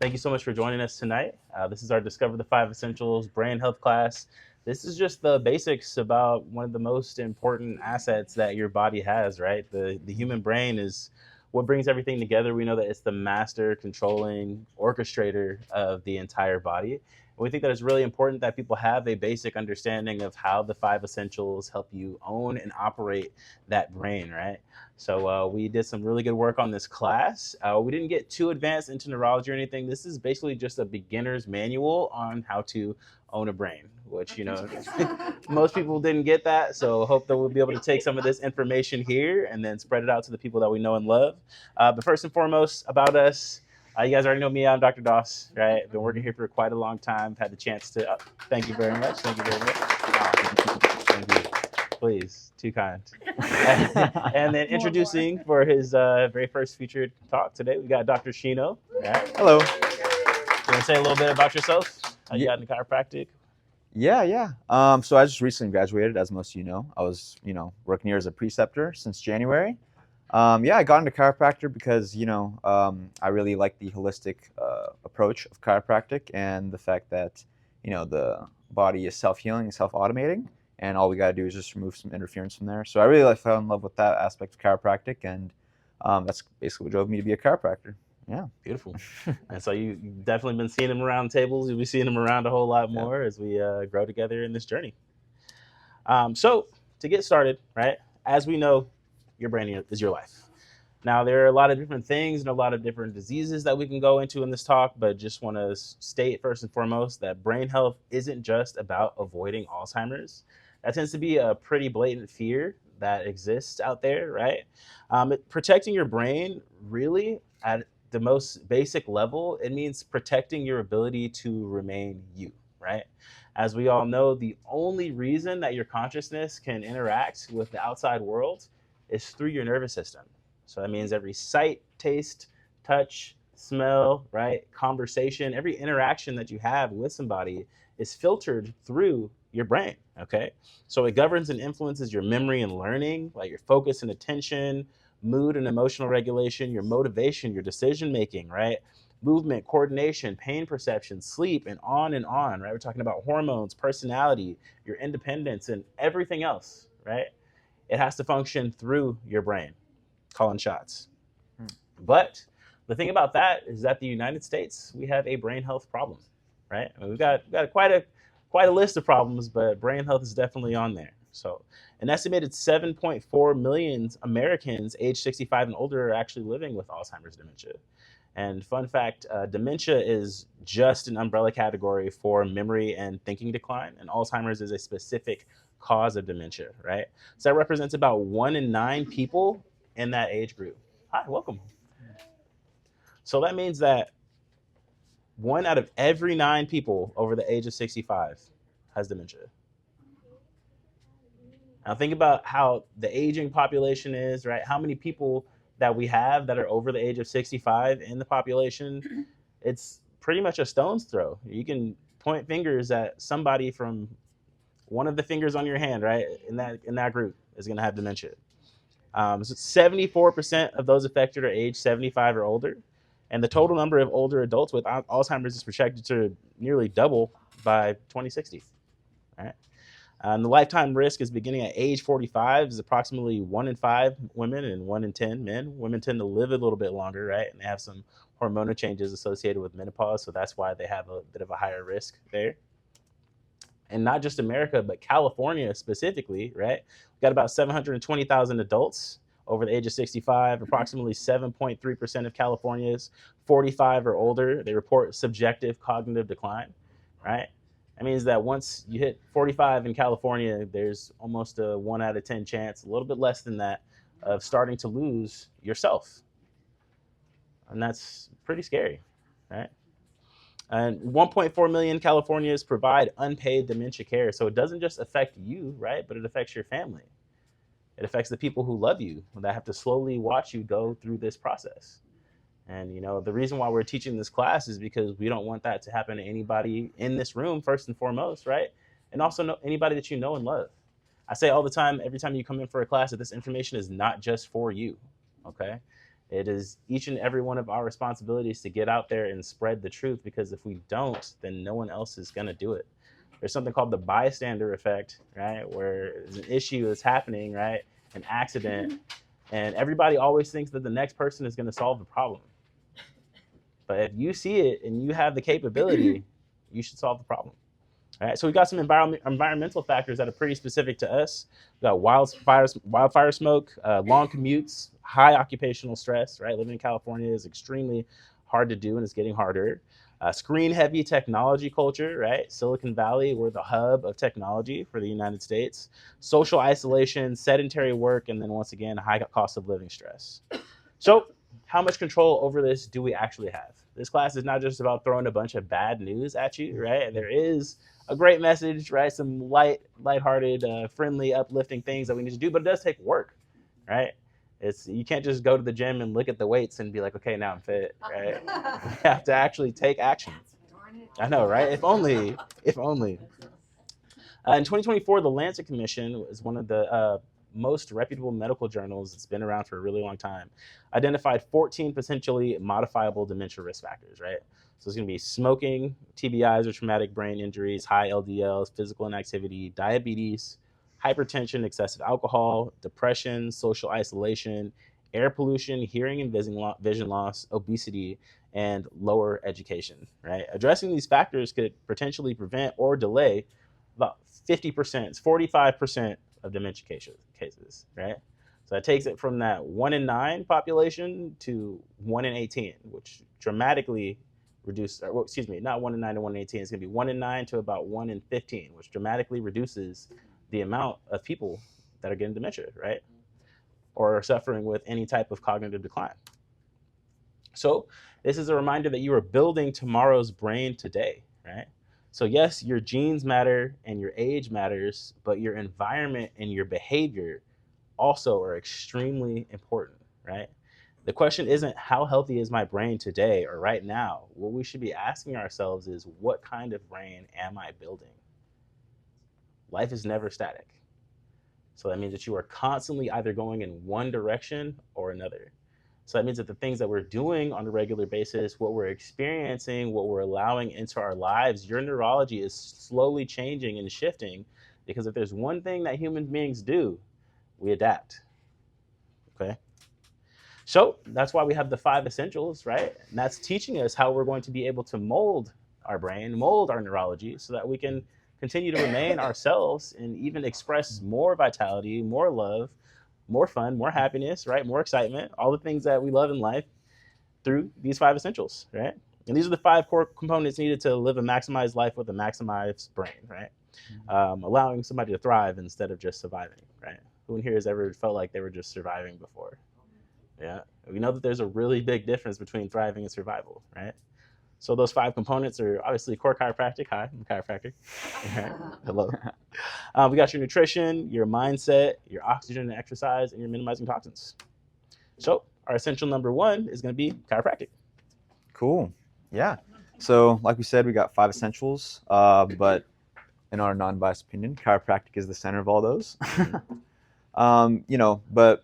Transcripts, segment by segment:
Thank you so much for joining us tonight. This is our Discover the Five Essentials Brain Health class. This is just the basics about one of the most important assets that your body has, right? The human brain is what brings everything together. We know that it's the master controlling orchestrator of the entire body. And we think that it's really important that people have a basic understanding of how the five essentials help you own and operate that brain, right? So we did some really good work on this class. We didn't get too advanced into neurology or anything. This is basically just a beginner's manual on how to own a brain, which, most people didn't get that. So I hope that we'll be able to take some of this information here and then spread it out to the people that we know and love. But first and foremost, about us, you guys already know me. I'm Dr. Doss, right? I've been working here for quite a long time. I've had the chance to, thank you very much. Thank you very much. Thank you. Please, too kind. And then introducing for his very first featured talk today, we got Dr. Shino. Right? Hello. You want to say a little bit about yourself? How you got into chiropractic? Yeah. So I just recently graduated, as most of you know. I was, working here as a preceptor since January. I got into chiropractor because, I really like the holistic approach of chiropractic and the fact that, the body is self-healing and self-automating, and all we got to do is just remove some interference from there. So I really fell in love with that aspect of chiropractic, and that's basically what drove me to be a chiropractor. Yeah. Beautiful. And so you've definitely been seeing him around tables. You'll be seeing him around a whole lot more as we grow together in this journey. So to get started, right, as we know, your brain is your life. Now, there are a lot of different things and a lot of different diseases that we can go into in this talk, but just want to state first and foremost that brain health isn't just about avoiding Alzheimer's. That tends to be a pretty blatant fear that exists out there, right? Protecting your brain, really, at the most basic level, it means protecting your ability to remain you, right? As we all know, the only reason that your consciousness can interact with the outside world is through your nervous system. So that means every sight, taste, touch, smell, right, conversation, every interaction that you have with somebody is filtered through your brain, okay? So it governs and influences your memory and learning, like your focus and attention, mood and emotional regulation, your motivation, your decision making, right? Movement, coordination, pain perception, sleep, and on, right? We're talking about hormones, personality, your independence, and everything else, right? It has to function through your brain, calling shots. But the thing about that is that the United States, we have a brain health problem, right? I mean, we've got quite a list of problems, but brain health is definitely on there. So an estimated 7.4 million Americans age 65 and older are actually living with Alzheimer's dementia. And fun fact, dementia is just an umbrella category for memory and thinking decline, and Alzheimer's is a specific cause of dementia, right? So that represents about 1 in 9 people in that age group. Hi, welcome. So that means that 1 out of every 9 people over the age of 65 has dementia. Now think about how the aging population is, right? How many people that we have that are over the age of 65 in the population, it's pretty much a stone's throw. You can point fingers at somebody from one of the fingers on your hand, right? In that group is going to have dementia. So 74% of those affected are age 75 or older. And the total number of older adults with Alzheimer's is projected to nearly double by 2060, right? And the lifetime risk is beginning at age 45 is approximately 1 in 5 women and 1 in 10 men. Women tend to live a little bit longer, right? And they have some hormonal changes associated with menopause. So that's why they have a bit of a higher risk there. And not just America, but California specifically, right? We've got about 720,000 adults over the age of 65. Approximately 7.3% of Californians 45 or older, they report subjective cognitive decline, right? That means that once you hit 45 in California, there's almost a 1 out of 10 chance, a little bit less than that, of starting to lose yourself. And that's pretty scary, right? And 1.4 million Californians provide unpaid dementia care. So it doesn't just affect you, right? But it affects your family. It affects the people who love you, that have to slowly watch you go through this process. And, the reason why we're teaching this class is because we don't want that to happen to anybody in this room, first and foremost, right? And also anybody that you know and love. I say all the time, every time you come in for a class, that this information is not just for you, okay? It is each and every one of our responsibilities to get out there and spread the truth, because if we don't, then no one else is going to do it. There's something called the bystander effect, right? Where there's an issue that's happening, right? An accident, and everybody always thinks that the next person is going to solve the problem. But if you see it and you have the capability, you should solve the problem. All right, so we got some environmental factors that are pretty specific to us. We got wildfire smoke, long commutes, high occupational stress. Right, living in California is extremely hard to do, and it's getting harder. Screen-heavy technology culture. Right, Silicon Valley, we're the hub of technology for the United States. Social isolation, sedentary work, and then once again, high cost of living stress. So, how much control over this do we actually have? This class is not just about throwing a bunch of bad news at you, right? There is a great message, right? Some lighthearted, friendly, uplifting things that we need to do, but it does take work, right? You can't just go to the gym and look at the weights and be like, okay, now I'm fit, right? You have to actually take action. I know, right? If only, if only. In 2024, the Lancet Commission is one of the most reputable medical journals that's been around for a really long time, identified 14 potentially modifiable dementia risk factors, right? So it's going to be smoking, TBIs or traumatic brain injuries, high LDLs, physical inactivity, diabetes, hypertension, excessive alcohol, depression, social isolation, air pollution, hearing and vision loss, obesity, and lower education, right? Addressing these factors could potentially prevent or delay about 50%, 45% of dementia cases, right? So that takes it from that 1 in 9 population to 1 in 18, which dramatically reduces, well, excuse me, not 1 in 9 to 1 in 18, it's going to be 1 in 9 to about 1 in 15, which dramatically reduces the amount of people that are getting dementia, right? Or are suffering with any type of cognitive decline. So this is a reminder that you are building tomorrow's brain today, right? So yes, your genes matter and your age matters, but your environment and your behavior also are extremely important, right? The question isn't how healthy is my brain today or right now. What we should be asking ourselves is, what kind of brain am I building? Life is never static. So that means that you are constantly either going in one direction or another. So that means that the things that we're doing on a regular basis, what we're experiencing, what we're allowing into our lives, your neurology is slowly changing and shifting, because if there's one thing that human beings do, we adapt. Okay? So that's why we have the 5 essentials, right? And that's teaching us how we're going to be able to mold our brain, mold our neurology, so that we can continue to remain ourselves and even express more vitality, more love, more fun, more happiness, right? More excitement, all the things that we love in life through these 5 essentials, right? And these are the 5 core components needed to live a maximized life with a maximized brain, right? Allowing somebody to thrive instead of just surviving, right? Who in here has ever felt like they were just surviving before? Yeah, we know that there's a really big difference between thriving and survival, right? So those 5 components are obviously core chiropractic. Hi, I'm a chiropractor. Right. Hello. We got your nutrition, your mindset, your oxygen and exercise, and your minimizing toxins. So our essential number 1 is going to be chiropractic. Cool. Yeah. So like we said, we got 5 essentials, but in our non-biased opinion, chiropractic is the center of all those. But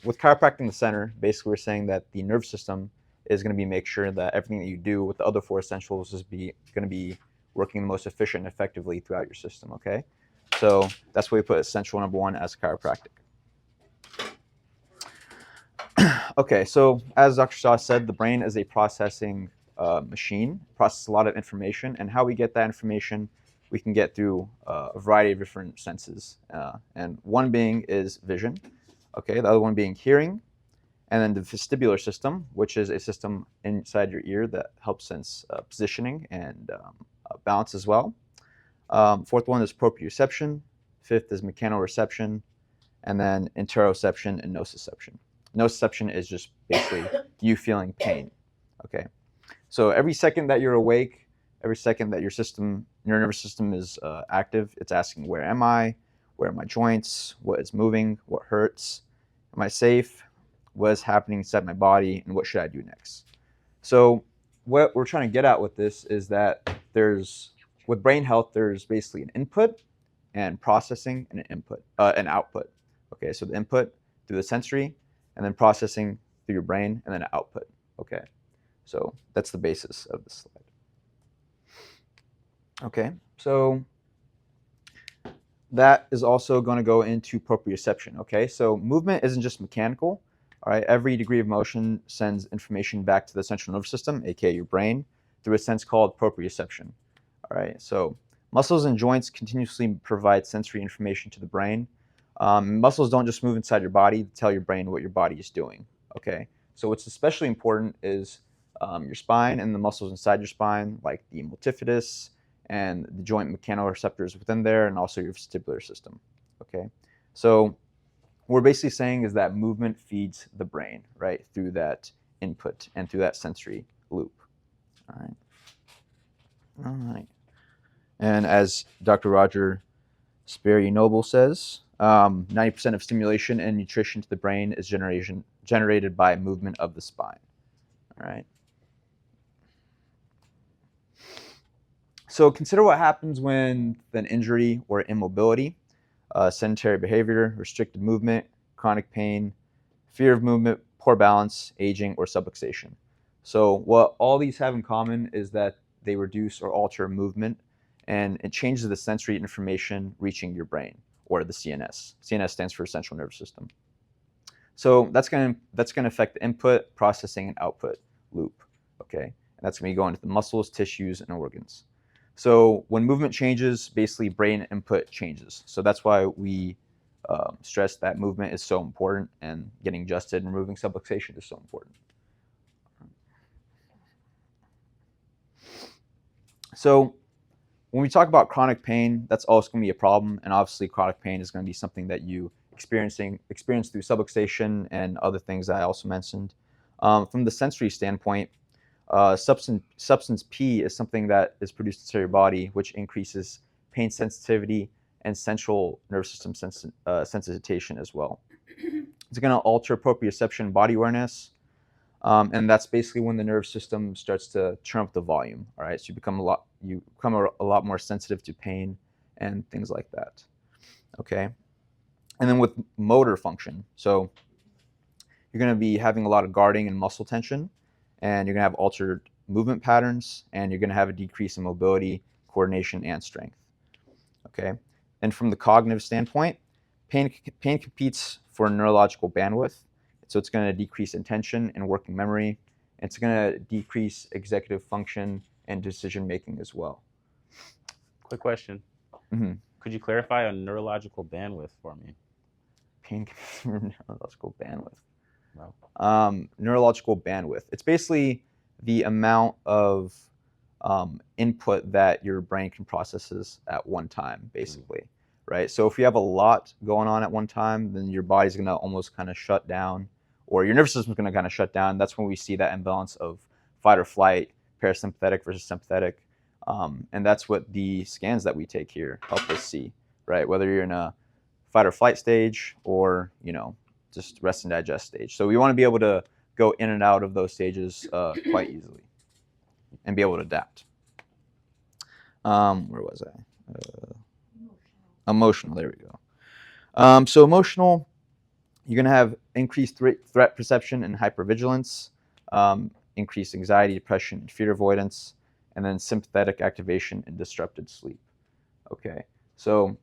with chiropractic in the center, basically we're saying that the nervous system is going to be make sure that everything that you do with the other 4 essentials is going to be working the most efficient and effectively throughout your system, okay? So that's why we put essential number 1 as chiropractic. Okay, so as Dr. Shaw said, the brain is a processing machine, processes a lot of information, and how we get that information, we can get through a variety of different senses. And one being is vision, okay, the other one being hearing, and then the vestibular system, which is a system inside your ear that helps sense positioning and balance as well. 4th one is proprioception. 5th is mechanoreception, and then interoception and nociception. Nociception is just basically you feeling pain. Okay, so every second that you're awake, every second that your nervous system is active, it's asking, where am I? Where are my joints? What is moving? What hurts? Am I safe? What is happening inside my body? And what should I do next? So what we're trying to get at with this is that with brain health, there's basically an input and processing and an output. Okay, so the input through the sensory, and then processing through your brain, and then output. Okay, so that's the basis of this slide. Okay, so that is also going to go into proprioception. Okay, so movement isn't just mechanical. All right, every degree of motion sends information back to the central nervous system, aka your brain, through a sense called proprioception. All right, so muscles and joints continuously provide sensory information to the brain. Muscles don't just move inside your body to tell your brain what your body is doing. Okay, so what's especially important is your spine and the muscles inside your spine, like the multifidus and the joint mechanoreceptors within there, and also your vestibular system. Okay, so what we're basically saying is that movement feeds the brain, right, through that input and through that sensory loop. All right. All right. And as Dr. Roger Sperry Noble says, 90% of stimulation and nutrition to the brain is generated by movement of the spine. All right. So consider what happens when an injury or immobility, sedentary behavior, restricted movement, chronic pain, fear of movement, poor balance, aging, or subluxation. So what all these have in common is that they reduce or alter movement, and it changes the sensory information reaching your brain, or the CNS. CNS stands for central nervous system. So that's going to affect the input, processing, and output loop. Okay, and that's going to be going to the muscles, tissues, and organs. So when movement changes, basically brain input changes. So that's why we stress that movement is so important, and getting adjusted and removing subluxation is so important. So when we talk about chronic pain, that's always going to be a problem, and obviously chronic pain is going to be something that you experience through subluxation and other things that I also mentioned. From the sensory standpoint, substance P is something that is produced inside your body, which increases pain sensitivity and central nervous system sensitization as well. It's going to alter proprioception, body awareness, and that's basically when the nervous system starts to turn up the volume. All right, so you become a lot more sensitive to pain and things like that. Okay, and then with motor function, so you're going to be having a lot of guarding and muscle tension, and you're going to have altered movement patterns, and you're going to have a decrease in mobility, coordination, and strength. Okay, and from the cognitive standpoint, pain competes for neurological bandwidth, so it's going to decrease attention and working memory. It's going to decrease executive function and decision making as well. Quick question. Mm-hmm. Could you clarify on neurological bandwidth for me? Pain competes for neurological bandwidth. No. Neurological bandwidth. It's basically the amount of input that your brain can process at one time, basically, right? So if you have a lot going on at one time, then your body's going to almost kind of shut down, or your nervous system's going to kind of shut down. That's when we see that imbalance of fight or flight, parasympathetic versus sympathetic, and that's what the scans that we take here help us see, right? Whether you're in a fight or flight stage, or just rest and digest stage. So we want to be able to go in and out of those stages quite easily, and be able to adapt. Where was I? Emotional. There we go. So emotional, you're going to have increased threat perception and hypervigilance, increased anxiety, depression, and fear avoidance, and then sympathetic activation and disrupted sleep. Okay, so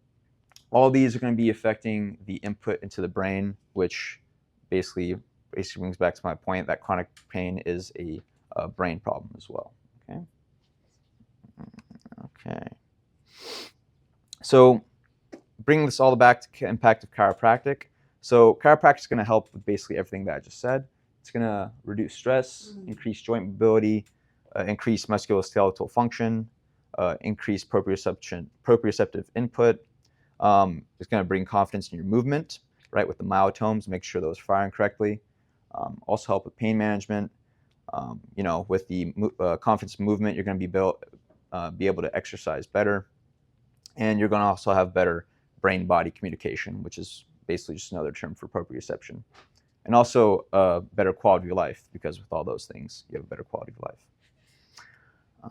all these are going to be affecting the input into the brain, which basically brings back to my point that chronic pain is a brain problem as well. Okay. So bringing this all back to impact of chiropractic. So chiropractic is going to help with basically everything that I just said. It's going to reduce stress, increase joint mobility, increase musculoskeletal function, increase proprioceptive input. It's going to bring confidence in your movement, right, with the myotomes, make sure those are firing correctly. Also help with pain management. With the confidence movement, you're going to be able to exercise better, and you're going to also have better brain-body communication, which is basically just another term for proprioception, and also better quality of life, because with all those things, you have a better quality of life.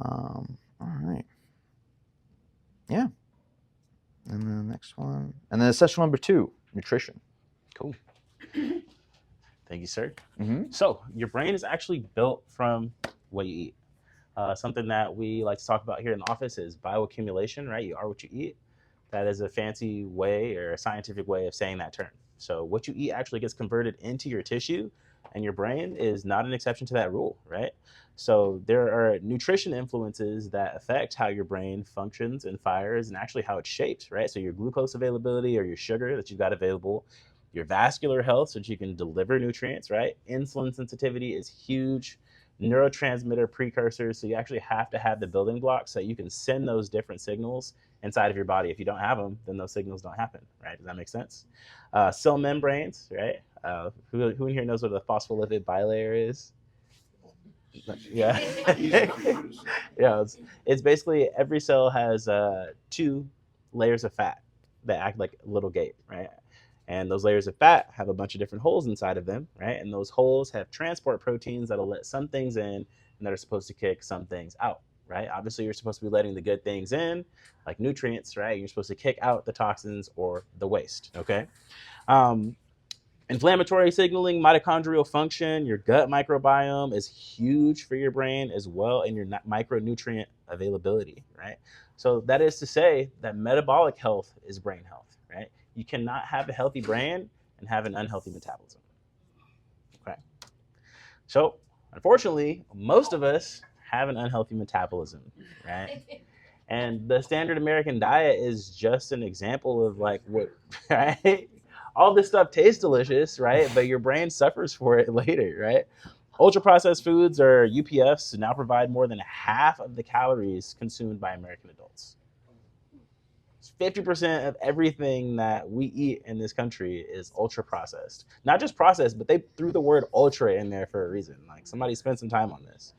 All right. Yeah. And then the next one, and then session number 2, nutrition. Cool. Thank you, sir. Hmm. So your brain is actually built from what you eat. Something that we like to talk about here in the office is bioaccumulation, right? You are what you eat. That is a fancy way or a scientific way of saying that term. So what you eat actually gets converted into your tissue, and your brain is not an exception to that rule, right? So there are nutrition influences that affect how your brain functions and fires and actually how it's shaped, right? So your glucose availability or your sugar that you've got available, your vascular health so that you can deliver nutrients, right? Insulin sensitivity is huge. Neurotransmitter precursors, so you actually have to have the building blocks so you can send those different signals inside of your body. If you don't have them, then those signals don't happen, right? Does that make sense? Cell membranes, right? Who in here knows what a phospholipid bilayer is? Yeah. Yeah, it's basically every cell has two layers of fat that act like a little gate, right? And those layers of fat have a bunch of different holes inside of them, right? And those holes have transport proteins that'll let some things in and that are supposed to kick some things out, right? Obviously, you're supposed to be letting the good things in, like nutrients, right? You're supposed to kick out the toxins or the waste, okay? Um, Inflammatory signaling, mitochondrial function, your gut microbiome is huge for your brain as well, and your micronutrient availability, right? So that is to say that metabolic health is brain health, right? You cannot have a healthy brain and have an unhealthy metabolism. Okay. So unfortunately, most of us have an unhealthy metabolism, right? And the standard American diet is just an example of like what, right? All this stuff tastes delicious, right? But your brain suffers for it later, right? Ultra processed foods or UPFs now provide more than half of the calories consumed by American adults. 50% of everything that we eat in this country is ultra processed. Not just processed, but they threw the word ultra in there for a reason. Like somebody spent some time on this.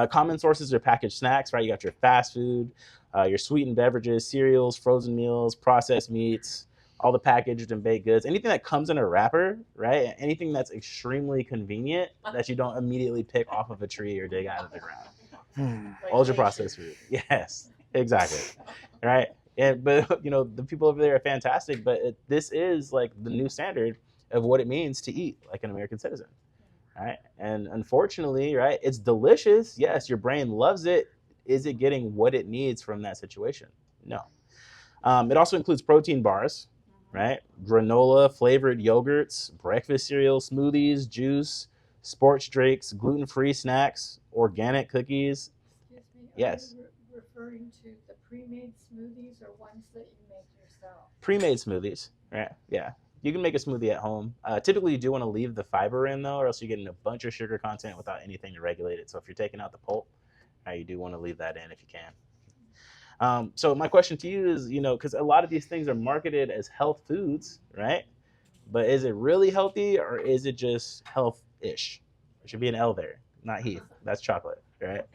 Common sources are packaged snacks, right? You got your fast food, your sweetened beverages, cereals, frozen meals, processed meats, all the packaged and baked goods, anything that comes in a wrapper, right? Anything that's extremely convenient that you don't immediately pick off of a tree or dig out of the ground. Ultra processed food. Yes, exactly. Right. And but the people over there are fantastic, but this is like the new standard of what it means to eat like an American citizen, right? And unfortunately, right, it's delicious. Yes, your brain loves it. Is it getting what it needs from that situation? No. It also includes protein bars, right? Granola, flavored yogurts, breakfast cereal, smoothies, juice, sports drinks, gluten-free snacks, organic cookies. Excuse me, Yes. are you referring to the pre-made smoothies or ones that you make yourself? Pre-made smoothies, right? Yeah. You can make a smoothie at home. Typically, you do want to leave the fiber in, though, or else you're getting a bunch of sugar content without anything to regulate it. So if you're taking out the pulp, you do want to leave that in if you can. So my question to you is, because a lot of these things are marketed as health foods, right? But is it really healthy or is it just health-ish? There should be an L there, not Heath. That's chocolate, right?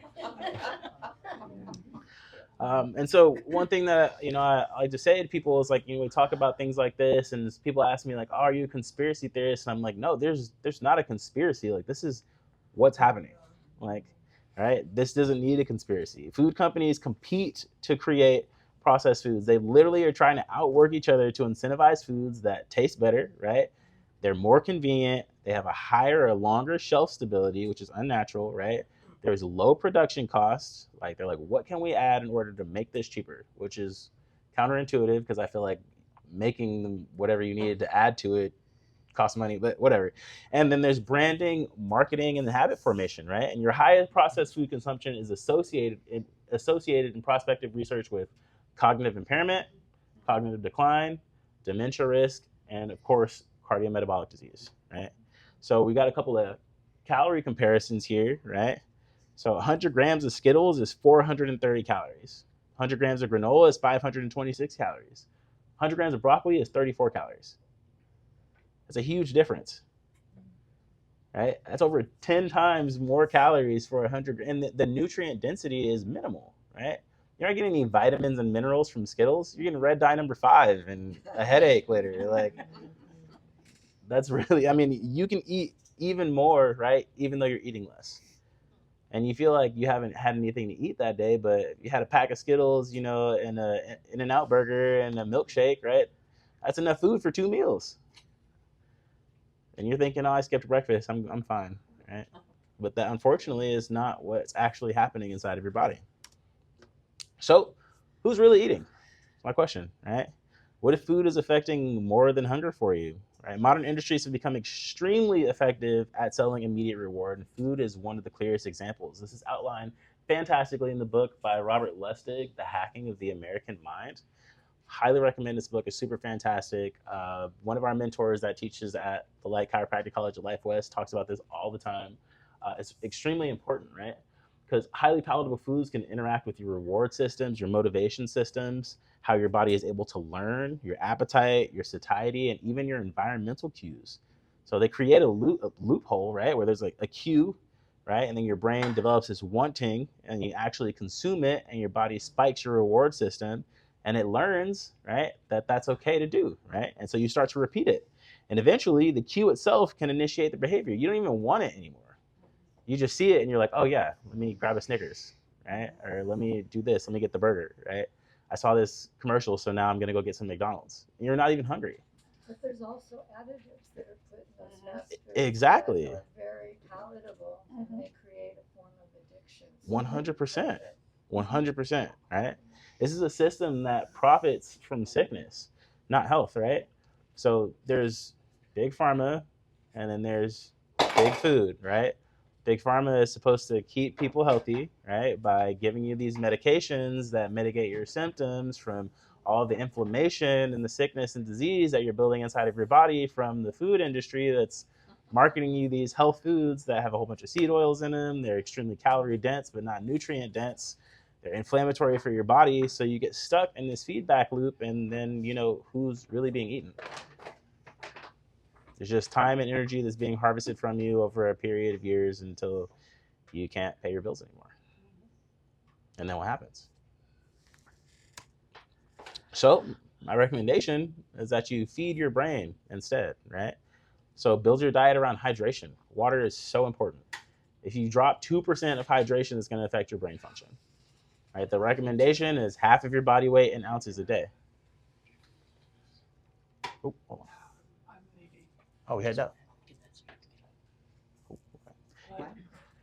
And so one thing that I like to say to people is like we talk about things like this, and people ask me like, oh, "Are you a conspiracy theorist?" And I'm like, "No, there's not a conspiracy. Like this is what's happening. Like, all right, this doesn't need a conspiracy. Food companies compete to create processed foods. They literally are trying to outwork each other to incentivize foods that taste better, right? They're more convenient. They have a higher or longer shelf stability, which is unnatural, right? There's low production costs. Like they're like, what can we add in order to make this cheaper? Which is counterintuitive because I feel like making them whatever you needed to add to it costs money, but whatever. And then there's branding, marketing, and habit formation, right? And your highest processed food consumption is associated in prospective research with cognitive impairment, cognitive decline, dementia risk, and of course, cardiometabolic disease, right? So we got a couple of calorie comparisons here, right? So 100 grams of Skittles is 430 calories. 100 grams of granola is 526 calories. 100 grams of broccoli is 34 calories. That's a huge difference, right? That's over 10 times more calories for 100. And the nutrient density is minimal, right? You're not getting any vitamins and minerals from Skittles. You're getting red dye number 5 and a headache later. Like, that's really, you can eat even more, right? Even though you're eating less. And you feel like you haven't had anything to eat that day, but you had a pack of Skittles, and a In-N-Out burger and a milkshake, right? That's enough food for 2 meals. and you're thinking, oh, I skipped breakfast, I'm fine, right? But that unfortunately is not what's actually happening inside of your body. So, who's really eating? That's my question, right? What if food is affecting more than hunger for you? Right? Modern industries have become extremely effective at selling immediate reward, and food is one of the clearest examples. This is outlined fantastically in the book by Robert Lustig, The Hacking of the American Mind. Highly recommend this book. It's super fantastic. One of our mentors that teaches at the Light Chiropractic College at Life West talks about this all the time. It's extremely important, right? Because highly palatable foods can interact with your reward systems, your motivation systems, how your body is able to learn, your appetite, your satiety, and even your environmental cues. So they create a loophole, right, where there's like a cue, right, and then your brain develops this wanting, and you actually consume it, and your body spikes your reward system, and it learns, right, that that's okay to do, right, and so you start to repeat it, and eventually the cue itself can initiate the behavior. You don't even want it anymore. You just see it and you're like, oh yeah, let me grab a Snickers, right? Or let me do this, let me get the burger, right? I saw this commercial, so now I'm gonna go get some McDonald's. And you're not even hungry. But there's also additives that are put in those fast foods Exactly. that are very palatable, and they create a form of addiction. 100%. 100%, right? This is a system that profits from sickness, not health, right? So there's big pharma, and then there's big food, right? Big pharma is supposed to keep people healthy, right? By giving you these medications that mitigate your symptoms from all the inflammation and the sickness and disease that you're building inside of your body from the food industry that's marketing you these health foods that have a whole bunch of seed oils in them. They're extremely calorie dense, but not nutrient dense. They're inflammatory for your body. So you get stuck in this feedback loop, and then, who's really being eaten? There's just time and energy that's being harvested from you over a period of years until you can't pay your bills anymore. And then what happens? So my recommendation is that you feed your brain instead, right? So build your diet around hydration. Water is so important. If you drop 2% of hydration, it's going to affect your brain function. Right? The recommendation is half of your body weight in ounces a day. Oh, hold on. Oh, we head up. I was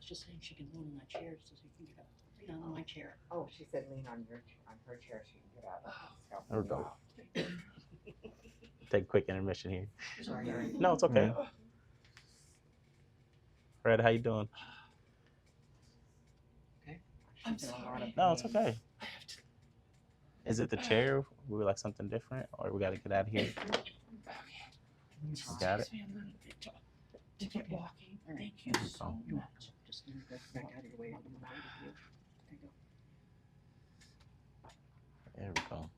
just saying she can lean on that chair so she can get up. Lean on my chair. Oh, she said lean on her chair so you can get up. So, There we go. Take a quick intermission here. Sorry. No, it's okay. Fred, how you doing? I'm sorry. No, it's okay. Is it the chair? We would like something different, or we got to get out of here? Just Got takes it. me a little bit to get walking. Thank you so go. much. Just let me go back out of the way. I'm reminded of you. There you go.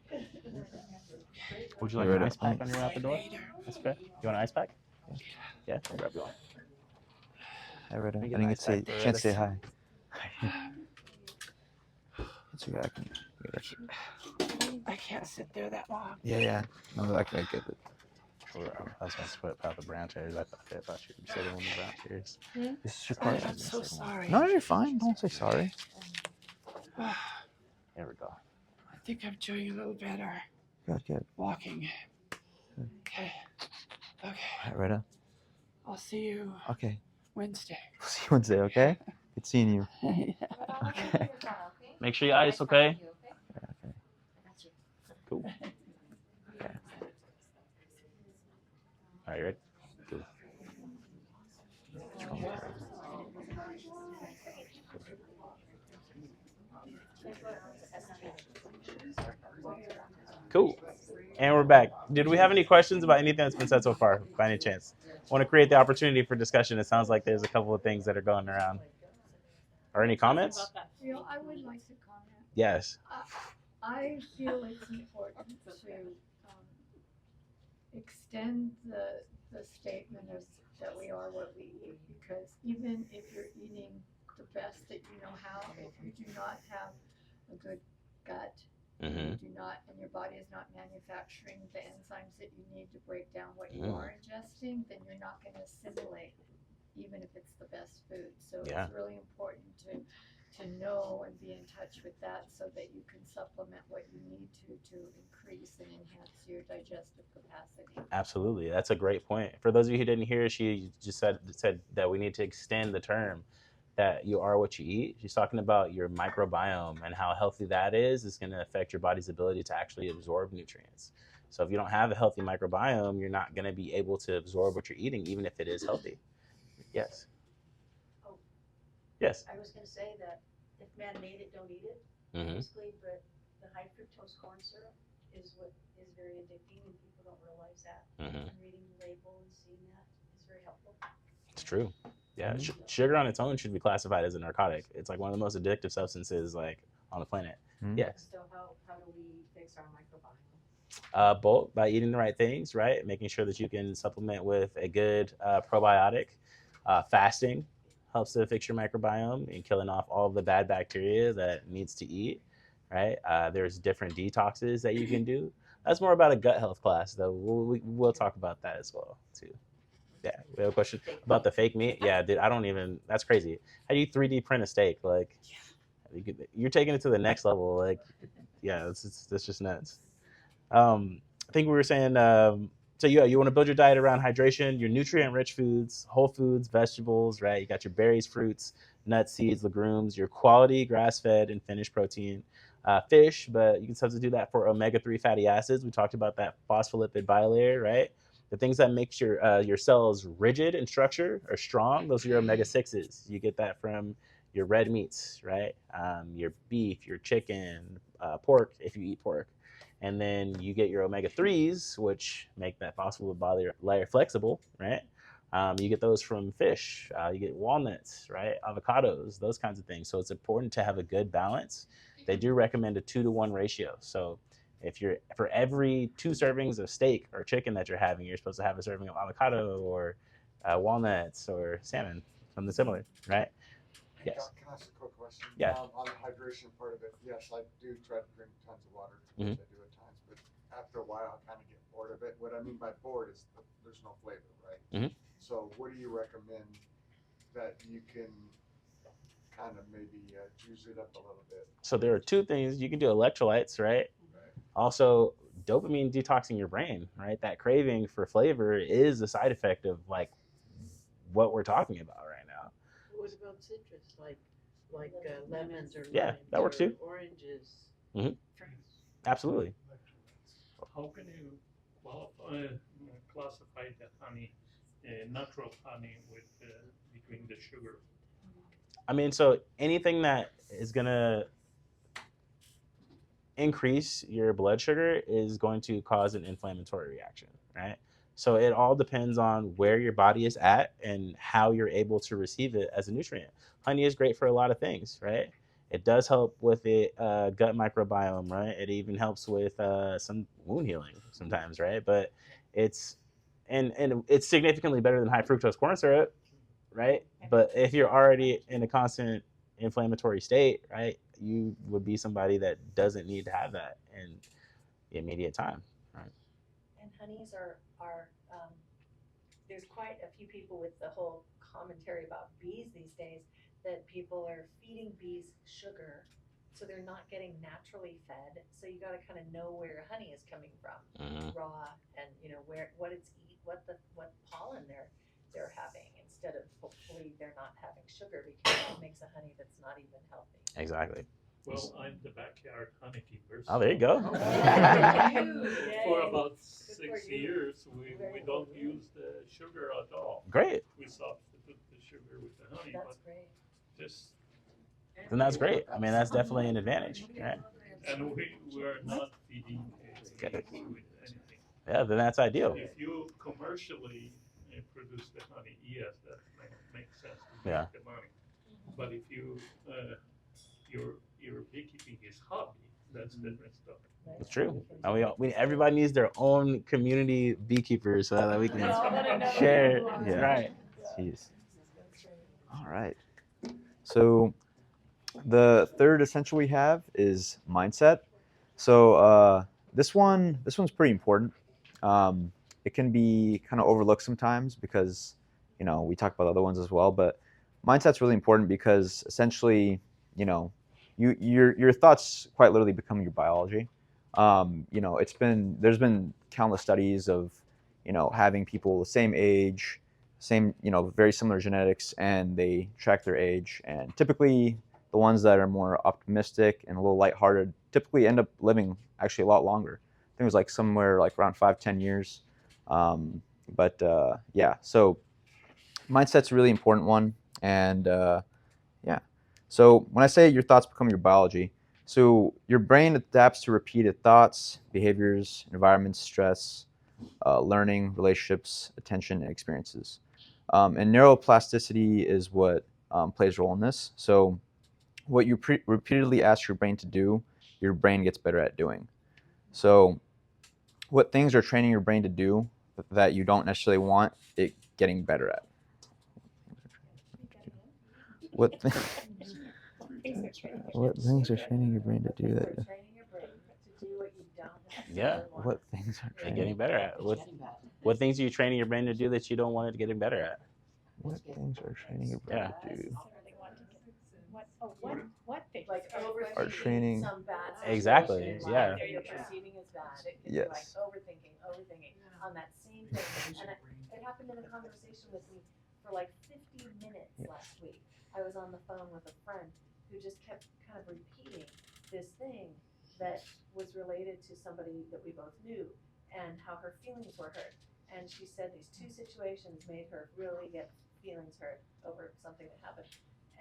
There we go. Would you like an ice pack on your way out the door? That's okay. You want an ice pack? Yeah, I'll grab you one. Hi, Rita. I Let me get didn't an get ice to say, pack for chance to say Rita. hi. It's okay. I can get it. I can't sit there that long. Yeah. No, I can get it. I was going to split out the brown chairs. I thought you were sitting on the brown chairs. This is your part. I'm so sorry. No, you're fine. Don't say sorry. There we go. I think I'm doing a little better Good. walking. Okay. All right, Rita. I'll see you Okay. Wednesday. We'll see you Wednesday, okay? Good seeing you. Okay. Make sure your ice, okay? Okay. Cool. Okay. All right, you ready? Cool. Cool. And we're back. Did we have any questions about anything that's been said so far, by any chance? I want to create the opportunity for discussion. It sounds like there's a couple of things that are going around. Or any comments? I would like to comment. Yes. I feel it's important to extend the statement of that we are what we eat, because even if you're eating the best that you know how, if you do not have a good gut, Mm-hmm. you do not, and your body is not manufacturing the enzymes that you need to break down what you are ingesting, then you're not going to assimilate, even if it's the best food. So Yeah. it's really important to know and be in touch with that so that you can supplement what you need to increase and enhance your digestive capacity. Absolutely, that's a great point. For those of you who didn't hear, she just said that we need to extend the term that you are what you eat. She's talking about your microbiome and how healthy that is going to affect your body's ability to actually absorb nutrients. So if you don't have a healthy microbiome, you're not going to be able to absorb what you're eating, even if it is healthy. Yes. Oh, Yes. I was gonna say that if man made it, don't eat it, Mm-hmm. basically, but the high fructose corn syrup is what is very addicting, and people don't realize that. Mm-hmm. And reading the label and seeing that is very helpful. It's true. Yeah, Mhm. sugar on its own should be classified as a narcotic. It's like one of the most addictive substances like on the planet. Mhm. Yes. So how do we fix our microbiome? Both by eating the right things, right? Making sure that you can supplement with a good probiotic. Fasting helps to fix your microbiome and killing off all the bad bacteria that needs to eat, right? There's different detoxes that you can do. That's more about a gut health class, though. We'll talk about that as well, too. Yeah, we have a question about the fake meat. Yeah, dude, I don't even. That's crazy. How do you 3D print a steak? Like, you're taking it to the next level. Like, yeah, that's just nuts. I think we were saying. So yeah, you want to build your diet around hydration, your nutrient-rich foods, whole foods, vegetables, right? You got your berries, fruits, nuts, seeds, legumes, your quality grass-fed and finished protein, fish, but you can substitute that for omega-3 fatty acids. We talked about that phospholipid bilayer, right? The things that makes your cells rigid in structure or strong, those are your omega-6s. You get that from your red meats, right? Your beef, your chicken, pork, if you eat pork. And then you get your omega-3s, which make that phospholipid layer flexible, right? You get those from fish. You get walnuts, right? Avocados, those kinds of things. So it's important to have a good balance. They do recommend a 2-to-1 ratio. So if you're for every 2 servings of steak or chicken that you're having, you're supposed to have a serving of avocado or walnuts or salmon, something similar, right? Yes. Can I ask a quick question? Yeah. On the hydration part of it, yes, I do try to drink tons of water, Mhm. which I do at times, but after a while, I kind of get bored of it. What I mean by bored is there's no flavor, right? Mhm. So, what do you recommend that you can kind of maybe juice it up a little bit? So there are 2 things you can do: electrolytes, right? Right. Also, dopamine detoxing your brain, right? That craving for flavor is a side effect of like what we're talking about right now. What about citrus, like lemons or Yeah, limes that works too. or oranges? Absolutely. How can you classify the honey, natural honey, with between the sugar? I mean, so anything that is gonna increase your blood sugar is going to cause an inflammatory reaction, right? So it all depends on where your body is at and how you're able to receive it as a nutrient. Honey is great for a lot of things, right? It does help with the gut microbiome, right? It even helps with some wound healing sometimes, right? But it's and it's significantly better than high fructose corn syrup, right? But if you're already in a constant inflammatory state, right, you would be somebody that doesn't need to have that in the immediate time, right? And honeys are there's quite a few people with the whole commentary about bees these days that people are feeding bees sugar, so they're not getting naturally fed. So you got to kind of know where your honey is coming from, raw, and where what pollen they're having, instead of hopefully they're not having sugar, because that makes a honey that's not even healthy. Exactly. Well, I'm the backyard honeykeeper. Oh, there you go. For about 6 years, we don't use the sugar at all. Great. We substitute the sugar with the honey, That's but great. just And that's great. I mean, that's definitely an advantage, right? and we're not feeding bees with anything. Yeah, then that's ideal. If you commercially produce the honey, yes, that makes sense to Yeah. make the money. But if you your beekeeping is hobby, that's different stuff. It's true. And everybody needs their own community beekeepers so that we can share. Yeah. Right. Jeez. All right. So the third essential we have is mindset. So this one's pretty important. It can be kind of overlooked sometimes because we talk about other ones as well, but mindset's really important because essentially you know, your thoughts quite literally become your biology. You know, there's been countless studies of, you know, having people the same age, same, you know, very similar genetics, and they track their age, and typically the ones that are more optimistic and a little lighthearted typically end up living actually a lot longer. I think it was like somewhere like around 5-10 years. Yeah, so mindset's a really important one, and yeah. So when I say your thoughts become your biology, so your brain adapts to repeated thoughts, behaviors, environments, stress, learning, relationships, attention, and experiences. And neuroplasticity is what plays a role in this. So what you repeatedly ask your brain to do, your brain gets better at doing. So what things are training your brain to do that you don't necessarily want it getting better at? What what things are training your brain to do that? Training your brain to do what you don't Yeah. necessarily want. What things are And training? getting better at. It's getting bad. What things are you training your brain to do that you don't want it getting better at? What things are training your brain Yeah. to do? What things? Like Are overthinking training. some bad Exactly, situation yeah. that you're perceiving as bad. It could be like Yes. overthinking on that same thing. And it happened in a conversation with me for like 50 minutes Yes. last week. I was on the phone with a friend who just kept kind of repeating this thing that was related to somebody that we both knew and how her feelings were hurt. And she said these two situations made her really get feelings hurt over something that happened.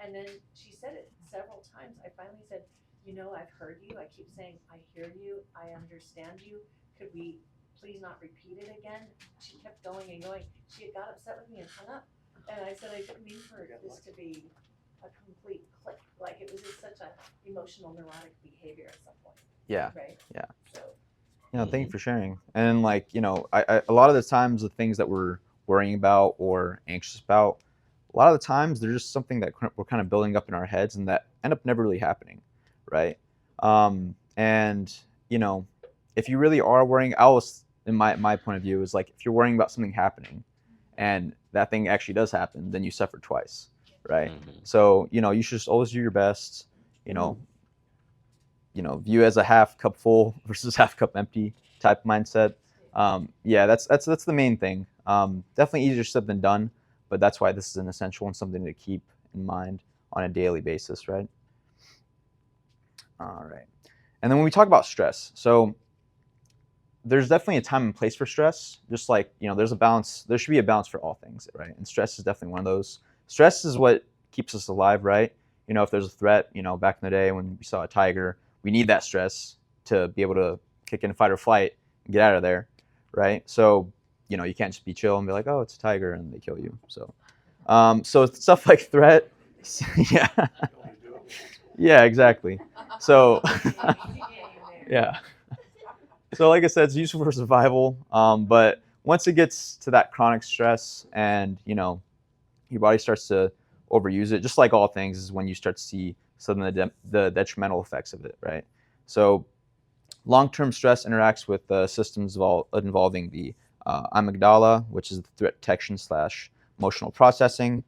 And then she said it several times. I finally said, you know, I've heard you. I keep saying, I hear you. I understand you. Could we please not repeat it again? She kept going and going. She had got upset with me and hung up. And I said, I didn't mean for this to be a complete click. Like it was just such a emotional neurotic behavior at some point. Yeah. Right? Yeah. So You know, thank you for sharing. And like, you know, a lot of the times the things that we're worrying about or anxious about, a lot of the times they're just something that we're kind of building up in our heads and that end up never really happening, right? And you know, if you really are worrying, I was in my point of view is like if you're worrying about something happening and that thing actually does happen, then you suffer twice, right? Mhm. So you know, you should just always do your best. View as a half cup full versus half cup empty type mindset. Yeah, that's the main thing. Definitely easier said than done, but that's why this is an essential and something to keep in mind on a daily basis, right? All right. And then when we talk about stress, so there's definitely a time and place for stress. Just like, you know, there's a balance. There should be a balance for all things, right? And stress is definitely one of those. Stress is what keeps us alive, right? You know, if there's a threat, you know, back in the day when we saw a tiger, we need that stress to be able to kick in fight or flight and get out of there, right? So, you know, you can't just be chill and be like, oh, it's a tiger, and they kill you. So stuff like threat, yeah, yeah, exactly. So, yeah. So like I said, it's useful for survival, but once it gets to that chronic stress and, you know, your body starts to overuse it, just like all things, is when you start to see some of the detrimental effects of it, right? So long-term stress interacts with systems involving the amygdala, which is the threat detection / emotional processing,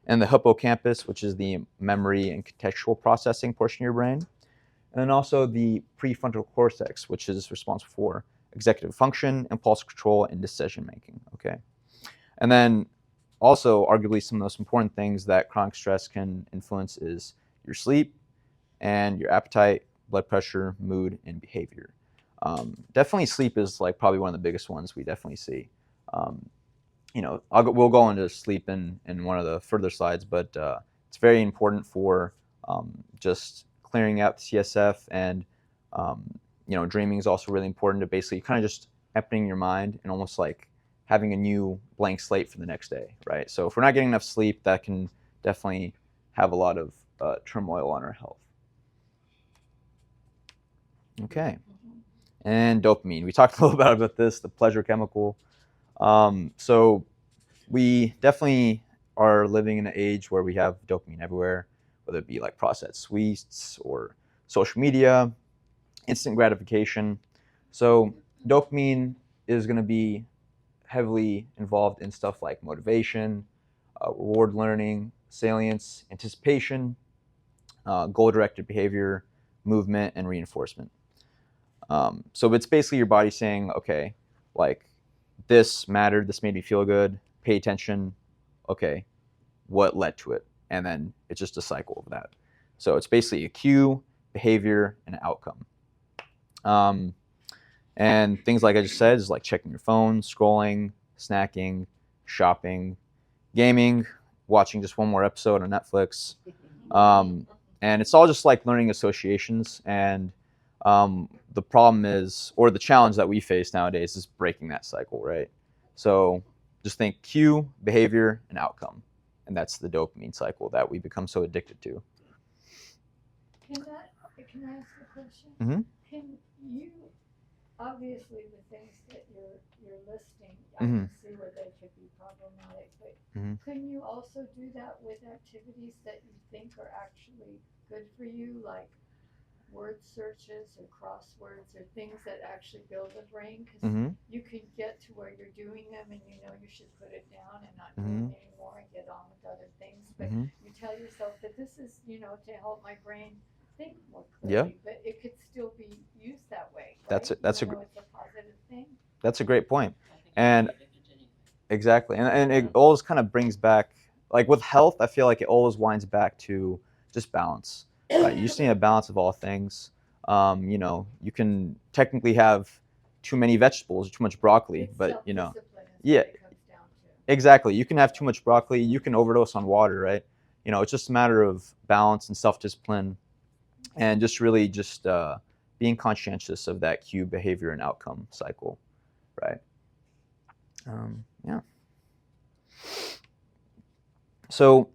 and the hippocampus, which is the memory and contextual processing portion of your brain. And then also the prefrontal cortex, which is responsible for executive function, impulse control, and decision making. Okay. And then also, arguably, some of the most important things that chronic stress can influence is your sleep and your appetite, blood pressure, mood, and behavior. Definitely sleep is like probably one of the biggest ones we definitely see. You know, we'll go into sleep in one of the further slides, but it's very important for just clearing out the CSF, and you know, dreaming is also really important to basically kind of just emptying your mind and almost like having a new blank slate for the next day, right? So if we're not getting enough sleep, that can definitely have a lot of turmoil on our health. Okay, and dopamine. We talked a little bit about this, the pleasure chemical. So we definitely are living in an age where we have dopamine everywhere, whether it be like processed sweets or social media, instant gratification. So dopamine is going to be heavily involved in stuff like motivation, reward learning, salience, anticipation, goal-directed behavior, movement, and reinforcement. So it's basically your body saying, okay, like this mattered, this made me feel good, pay attention, okay, what led to it? And then it's just a cycle of that. So it's basically a cue, behavior, and outcome. And things like I just said is like checking your phone, scrolling, snacking, shopping, gaming, watching just one more episode on Netflix. And it's all just like learning associations. And the problem is, or the challenge that we face nowadays is breaking that cycle, right? So just think cue, behavior, and outcome. And that's the dopamine cycle that we become so addicted to. Can I ask a question? Mhm. Can you, obviously the things that you're listing, I Mhm. can see where they could be problematic, but Mhm. couldn't you also do that with activities that you think are actually good for you, like word searches or crosswords or things that actually build the brain? Because Mhm. you can get to where you're doing them and you know you should put it down and not do Mhm. it anymore and get on with other things, but Mhm. you tell yourself that this is, to help my brain think more Yeah. clearly, but it could still be used that way, right? That's it. That's Even a though it's a positive thing. That's a great point. I think And it's addicted to anything. exactly. And it always kind of brings back, like with health, I feel like it always winds back to just balance. Right? You just need a balance of all things. You can technically have too many vegetables or too much broccoli, It's but self-discipline is yeah, what it comes down to. exactly. You can have too much broccoli. You can overdose on water, right? It's just a matter of balance and self-discipline, and just really just being conscientious of that cue, behavior, and outcome cycle, right? Yeah. So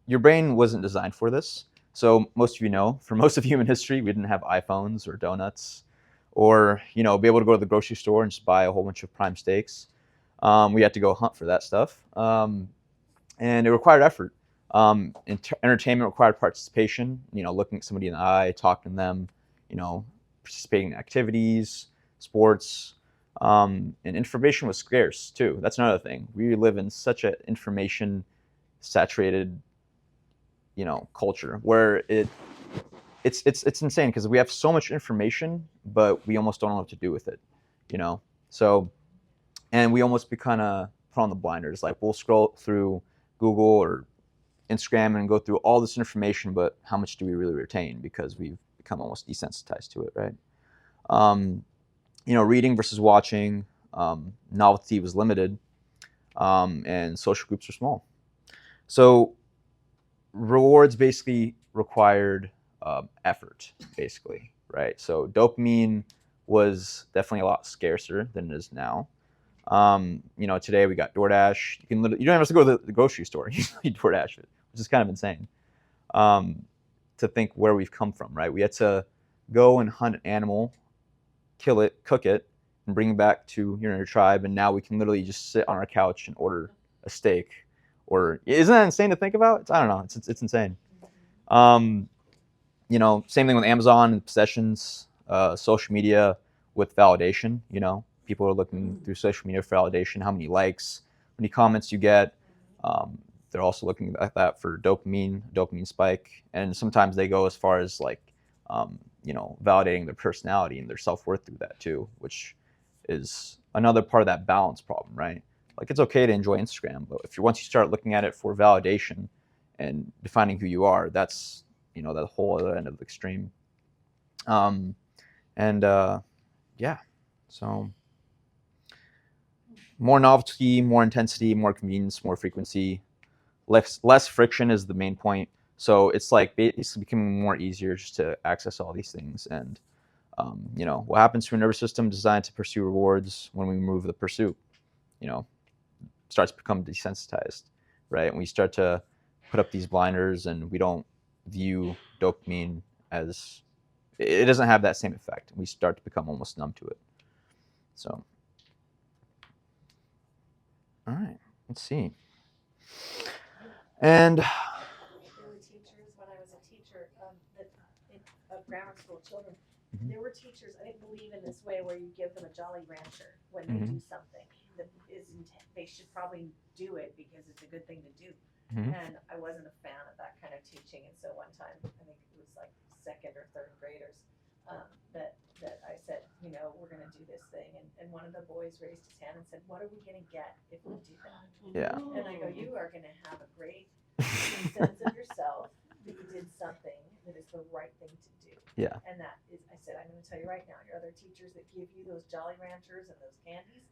your brain wasn't designed for this. So most of you know, for most of human history, we didn't have iPhones or donuts, or be able to go to the grocery store and just buy a whole bunch of prime steaks. We had to go hunt for that stuff, and it required effort. Entertainment required participation. Looking at somebody in the eye, talking to them, participating in activities, sports, and information was scarce too. That's another thing. We live in such an information saturated culture where it's insane because we have so much information but we almost don't know what to do with it. So, and we almost be kind of put on the blinders, like we'll scroll through Google or Instagram and go through all this information, but how much do we really retain because we've become almost desensitized to it, right? Reading versus watching, novelty was limited, and social groups were small. So rewards basically required effort, basically, right? So dopamine was definitely a lot scarcer than it is now. Today we got DoorDash. You don't even have to go to the grocery store. You need DoorDash it, which is kind of insane. To think where we've come from, right? We had to go and hunt an animal, kill it, cook it, and bring it back to your tribe, and now we can literally just sit on our couch and order a steak. Or isn't that insane to think about? I don't know. It's insane. Same thing with Amazon and possessions, social media with validation. People are looking through social media for validation, how many likes, how many comments you get. They're also looking at that for dopamine spike, and sometimes they go as far as like, validating their personality and their self-worth through that too, which is another part of that balance problem, right? Like it's okay to enjoy Instagram, but once you start looking at it for validation and defining who you are, that's that whole other end of the extreme. Yeah, so more novelty, more intensity, more convenience, more frequency, less friction is the main point. So it's like it's becoming more easier just to access all these things. And what happens to a nervous system designed to pursue rewards when we remove the pursuit? Starts to become desensitized, right? And we start to put up these blinders, and we don't view dopamine as, it doesn't have that same effect. We start to become almost numb to it. So, all right, let's see. And There were teachers, when I was a teacher, of grammar school children, Mhm. there were teachers, I didn't believe in this way where you give them a Jolly Rancher when they Mhm. do something that they should probably do it because it's a good thing to do. Mhm. And I wasn't a fan of that kind of teaching, and so one time, I think it was like second or third graders, that I said, you know, we're gonna do this thing, and one of the boys raised his hand and said, what are we gonna get if we do that? Yeah. And I go, you are gonna have a great sense of yourself that you did something that is the right thing to do. Yeah. And that is, I said, I'm gonna tell you right now, your other teachers that give you those Jolly Ranchers and those candies,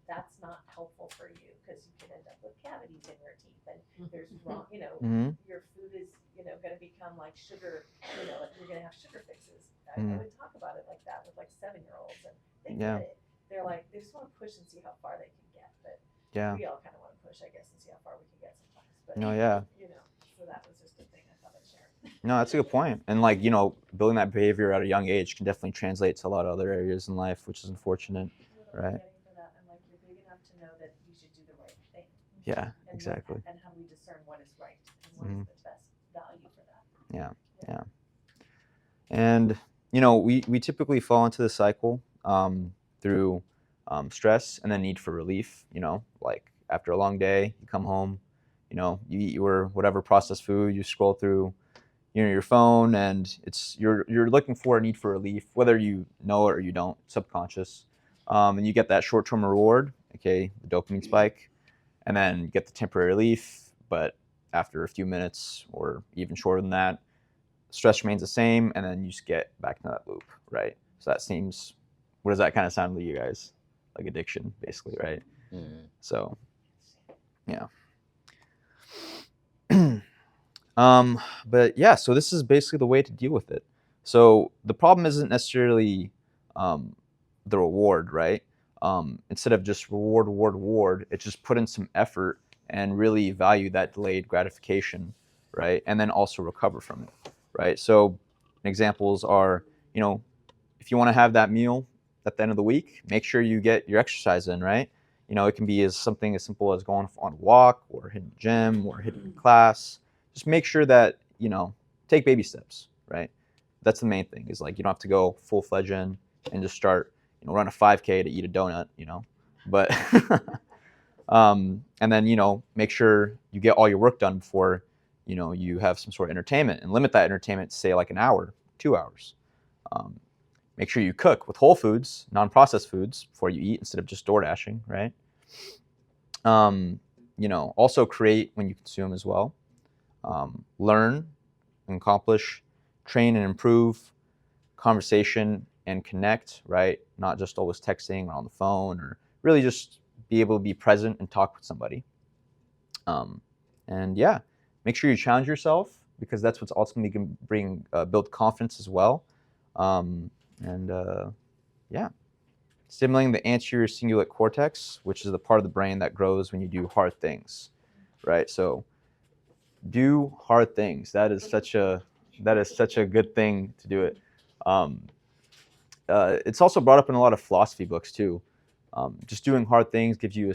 that's not helpful for you, because you can end up with cavities in your teeth, and there's wrong, you know, Mhm. your food is, you know, gonna become like sugar, you know, you're gonna have sugar fixes. I Mhm. would talk about it like that with like 7-year-olds, and they Yeah. get it. They're like, they just wanna push and see how far they can get, but Yeah. we all kinda wanna push, I guess, and see how far we can get sometimes, but. No, yeah. You know, so that was just a thing I thought I'd share. No, that's a good point. And like, you know, building that behavior at a young age can definitely translate to a lot of other areas in life, which is unfortunate. Right. Getting to that, I'm like, you're big enough to know that you should do the right thing. Yeah, And exactly. and how do we discern what is right and what is the best value for that? Yeah. Yeah. And, you know, we typically fall into the cycle through stress and then need for relief, you know, like after a long day, you come home, you know, you eat your whatever processed food, you scroll through, you know, your phone, and it's you're looking for a need for relief, whether you know it or you don't, subconscious. And you get that short-term reward, okay, the dopamine spike, and then you get the temporary relief, but after a few minutes or even shorter than that, stress remains the same, and then you just get back into that loop, right? So that seems, what does that kind of sound to you guys? Like addiction, basically, right? So, yeah. But yeah, so this is basically the way to deal with it. So the problem isn't necessarily the reward, right? Instead of just reward, it's just put in some effort and really value that delayed gratification, right? And then also recover from it, right? So examples are, you know, if you want to have that meal at the end of the week, make sure you get your exercise in, right? You know, it can be something as simple as going on a walk or hitting the gym or hitting class. Just make sure that, you know, take baby steps, right? That's the main thing, is like you don't have to go full-fledged in and just start, you know, run a 5K to eat a donut, you know. But and then, you know, make sure you get all your work done before, you know, you have some sort of entertainment, and limit that entertainment to say like an hour, 2 hours. Make sure you cook with whole foods, non-processed foods before you eat, instead of just door dashing, right? You know, also create when you consume as well. Learn and accomplish, train and improve, conversation and connect, right? Not just always texting or on the phone, or really just be able to be present and talk with somebody. And yeah, make sure you challenge yourself, because that's what's ultimately going to build confidence as well. Yeah, stimulating the anterior cingulate cortex, which is the part of the brain that grows when you do hard things, right? So do hard things. That is such a good thing to do it. It's also brought up in a lot of philosophy books too. Just doing hard things gives you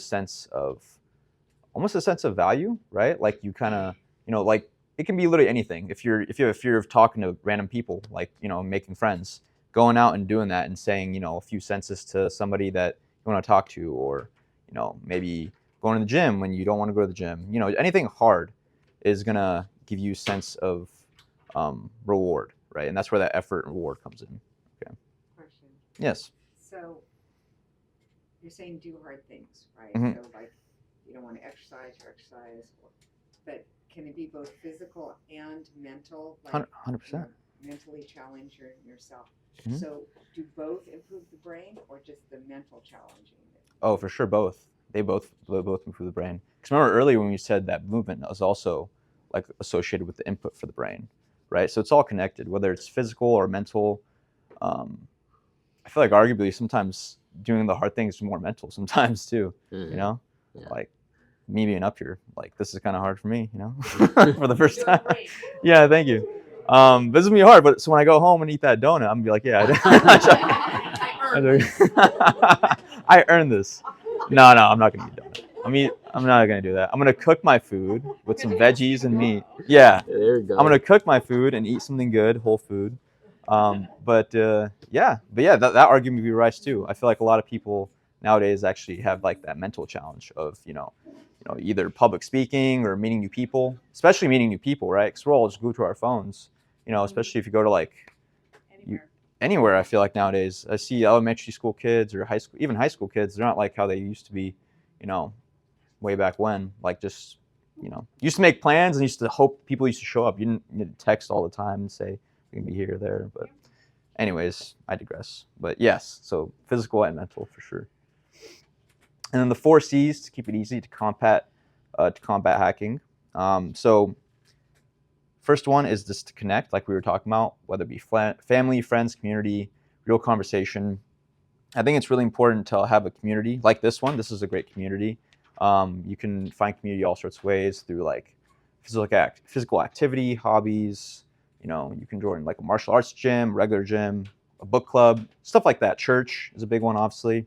almost a sense of value, right? Like you kind of, you know, like it can be literally anything. If you have a fear of talking to random people, like, you know, making friends, going out and doing that and saying, you know, a few sentences to somebody that you want to talk to, or, you know, maybe going to the gym when you don't want to go to the gym, you know, anything hard is gonna give you a sense of reward, right? And that's where that effort and reward comes in. Okay. Question. Yes. So you're saying do hard things, right? Mhm. So like you don't want to exercise, but can it be both physical and mental? Like, 100%. Mentally challenge yourself. Mhm. So do both improve the brain, or just the mental challenging? Oh, for sure, both. They both improve the brain. Because remember earlier when you said that movement was also like associated with the input for the brain, right? So it's all connected, whether it's physical or mental. I feel like arguably sometimes doing the hard things is more mental sometimes too. You know, like me being up here, like this is kind of hard for me, you know, for the first time. Yeah, thank you. This is gonna be hard, but so when I go home and eat that donut, I'm gonna be like, yeah, I earned this. No, I'm not gonna eat donut. I'm not gonna do that. I'm gonna cook my food with some veggies and meat. Yeah, There you go. I'm gonna cook my food and eat something good, whole food. But that argument would be right too. I feel like a lot of people nowadays actually have like that mental challenge of, you know, either public speaking or meeting new people, especially meeting new people, right? Because we're all just glued to our phones, especially if you go to anywhere. I feel like nowadays I see elementary school kids or even high school kids. They're not like how they used to be, way back when. Like just, used to make plans and used to hope people used to show up. You didn't need to text all the time and say we can be here or there. But anyways, I digress. But yes, so physical and mental for sure. And then the 4 C's to keep it easy to combat hacking. So first one is just to connect, like we were talking about, whether it be family, friends, community, real conversation. I think it's really important to have a community like this one. This is a great community. You can find community all sorts of ways through like physical activity, hobbies. You can join like a martial arts gym, regular gym, a book club, stuff like that. Church is a big one, obviously.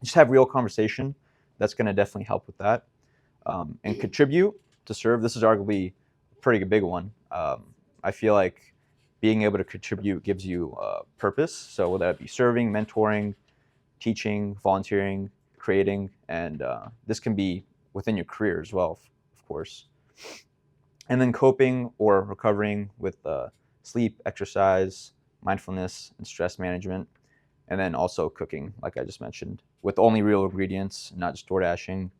Just have real conversation. That's going to definitely help with that. And contribute to serve. This is arguably a pretty big one. I feel like being able to contribute gives you purpose. So whether that be serving, mentoring, teaching, volunteering, creating, and this can be within your career as well, of course. And then coping or recovering with sleep, exercise, mindfulness, and stress management. And then also cooking, like I just mentioned, with only real ingredients, not just door dashing,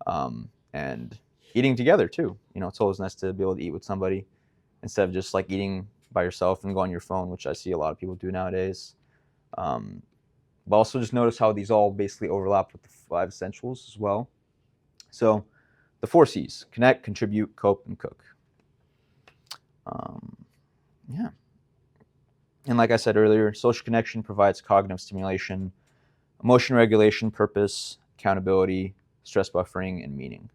and eating together too. It's always nice to be able to eat with somebody instead of just like eating by yourself and go on your phone, which I see a lot of people do nowadays. But also just notice how these all basically overlap with the 5 essentials as well. So the 4 C's: connect, contribute, cope, and cook. Yeah. And like I said earlier, social connection provides cognitive stimulation, emotion regulation, purpose, accountability, stress buffering, and meaning.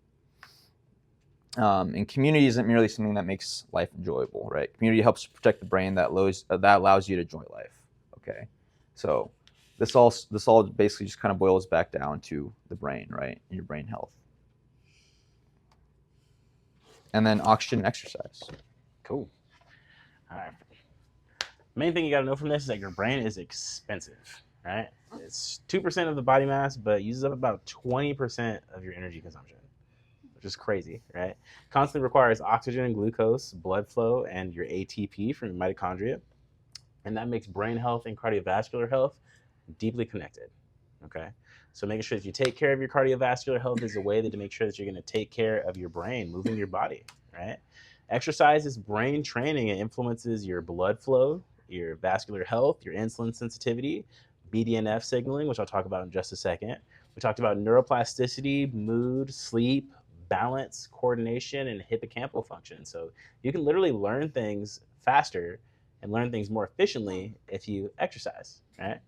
And community isn't merely something that makes life enjoyable, right? Community helps protect the brain that allows you to enjoy life. Okay, so this all basically just kind of boils back down to the brain, right? And your brain health. And then oxygen and exercise. Cool. All right. Main thing you got to know from this is that your brain is expensive, right? It's 2% of the body mass, but uses up about 20% of your energy consumption, which is crazy, right? Constantly requires oxygen and glucose, blood flow, and your ATP from your mitochondria. And that makes brain health and cardiovascular health deeply connected, okay? So making sure that you take care of your cardiovascular health is a way to make sure that you're going to take care of your brain, moving your body, right? Exercise is brain training. It influences your blood flow, your vascular health, your insulin sensitivity, BDNF signaling, which I'll talk about in just a second. We talked about neuroplasticity, mood, sleep, balance, coordination, and hippocampal function. So you can literally learn things faster and learn things more efficiently if you exercise, right?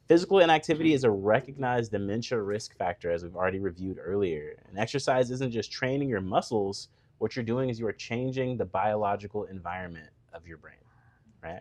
Physical inactivity is a recognized dementia risk factor, as we've already reviewed earlier. And exercise isn't just training your muscles. What you're doing is you are changing the biological environment of your brain, right?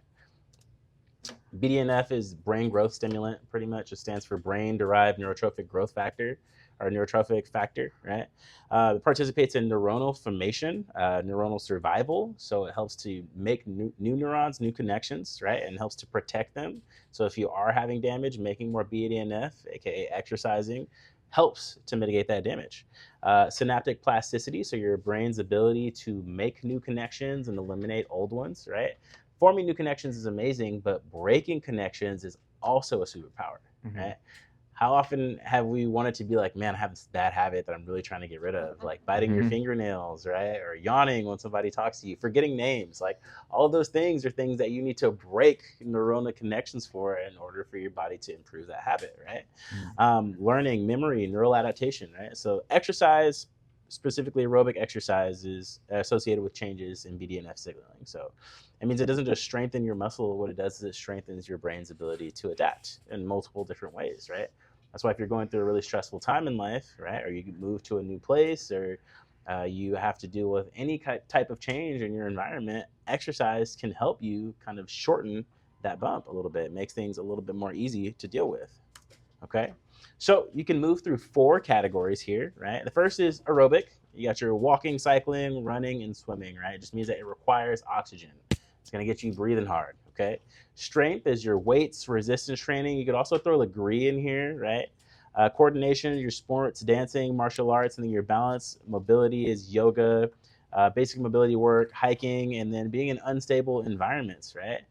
BDNF is brain growth stimulant, pretty much. It stands for brain-derived neurotrophic growth factor, or neurotrophic factor, right? It participates in neuronal formation, neuronal survival. So it helps to make new neurons, new connections, right? And helps to protect them. So if you are having damage, making more BDNF, aka exercising, helps to mitigate that damage. Synaptic plasticity, so your brain's ability to make new connections and eliminate old ones, right? Forming new connections is amazing, but breaking connections is also a superpower, right? How often have we wanted to be like, man, I have this bad habit that I'm really trying to get rid of, like biting your fingernails, right? Or yawning when somebody talks to you, forgetting names. Like all of those things are things that you need to break neuronal connections for in order for your body to improve that habit, right? Learning, memory, neural adaptation, right? So exercise, specifically aerobic exercise, is associated with changes in BDNF signaling. So it means it doesn't just strengthen your muscle. What it does is it strengthens your brain's ability to adapt in multiple different ways, right? That's why if you're going through a really stressful time in life, right, or you move to a new place, or you have to deal with any type of change in your environment, exercise can help you kind of shorten that bump a little bit. It makes things a little bit more easy to deal with, okay? So you can move through 4 categories here, right? The first is aerobic. You got your walking, cycling, running, and swimming, right? It just means that it requires oxygen. It's going to get you breathing hard, okay? Strength is your weights, resistance training. You could also throw Legree in here, right? Coordination, your sports, dancing, martial arts, and then your balance. Mobility is yoga, basic mobility work, hiking, and then being in unstable environments, right?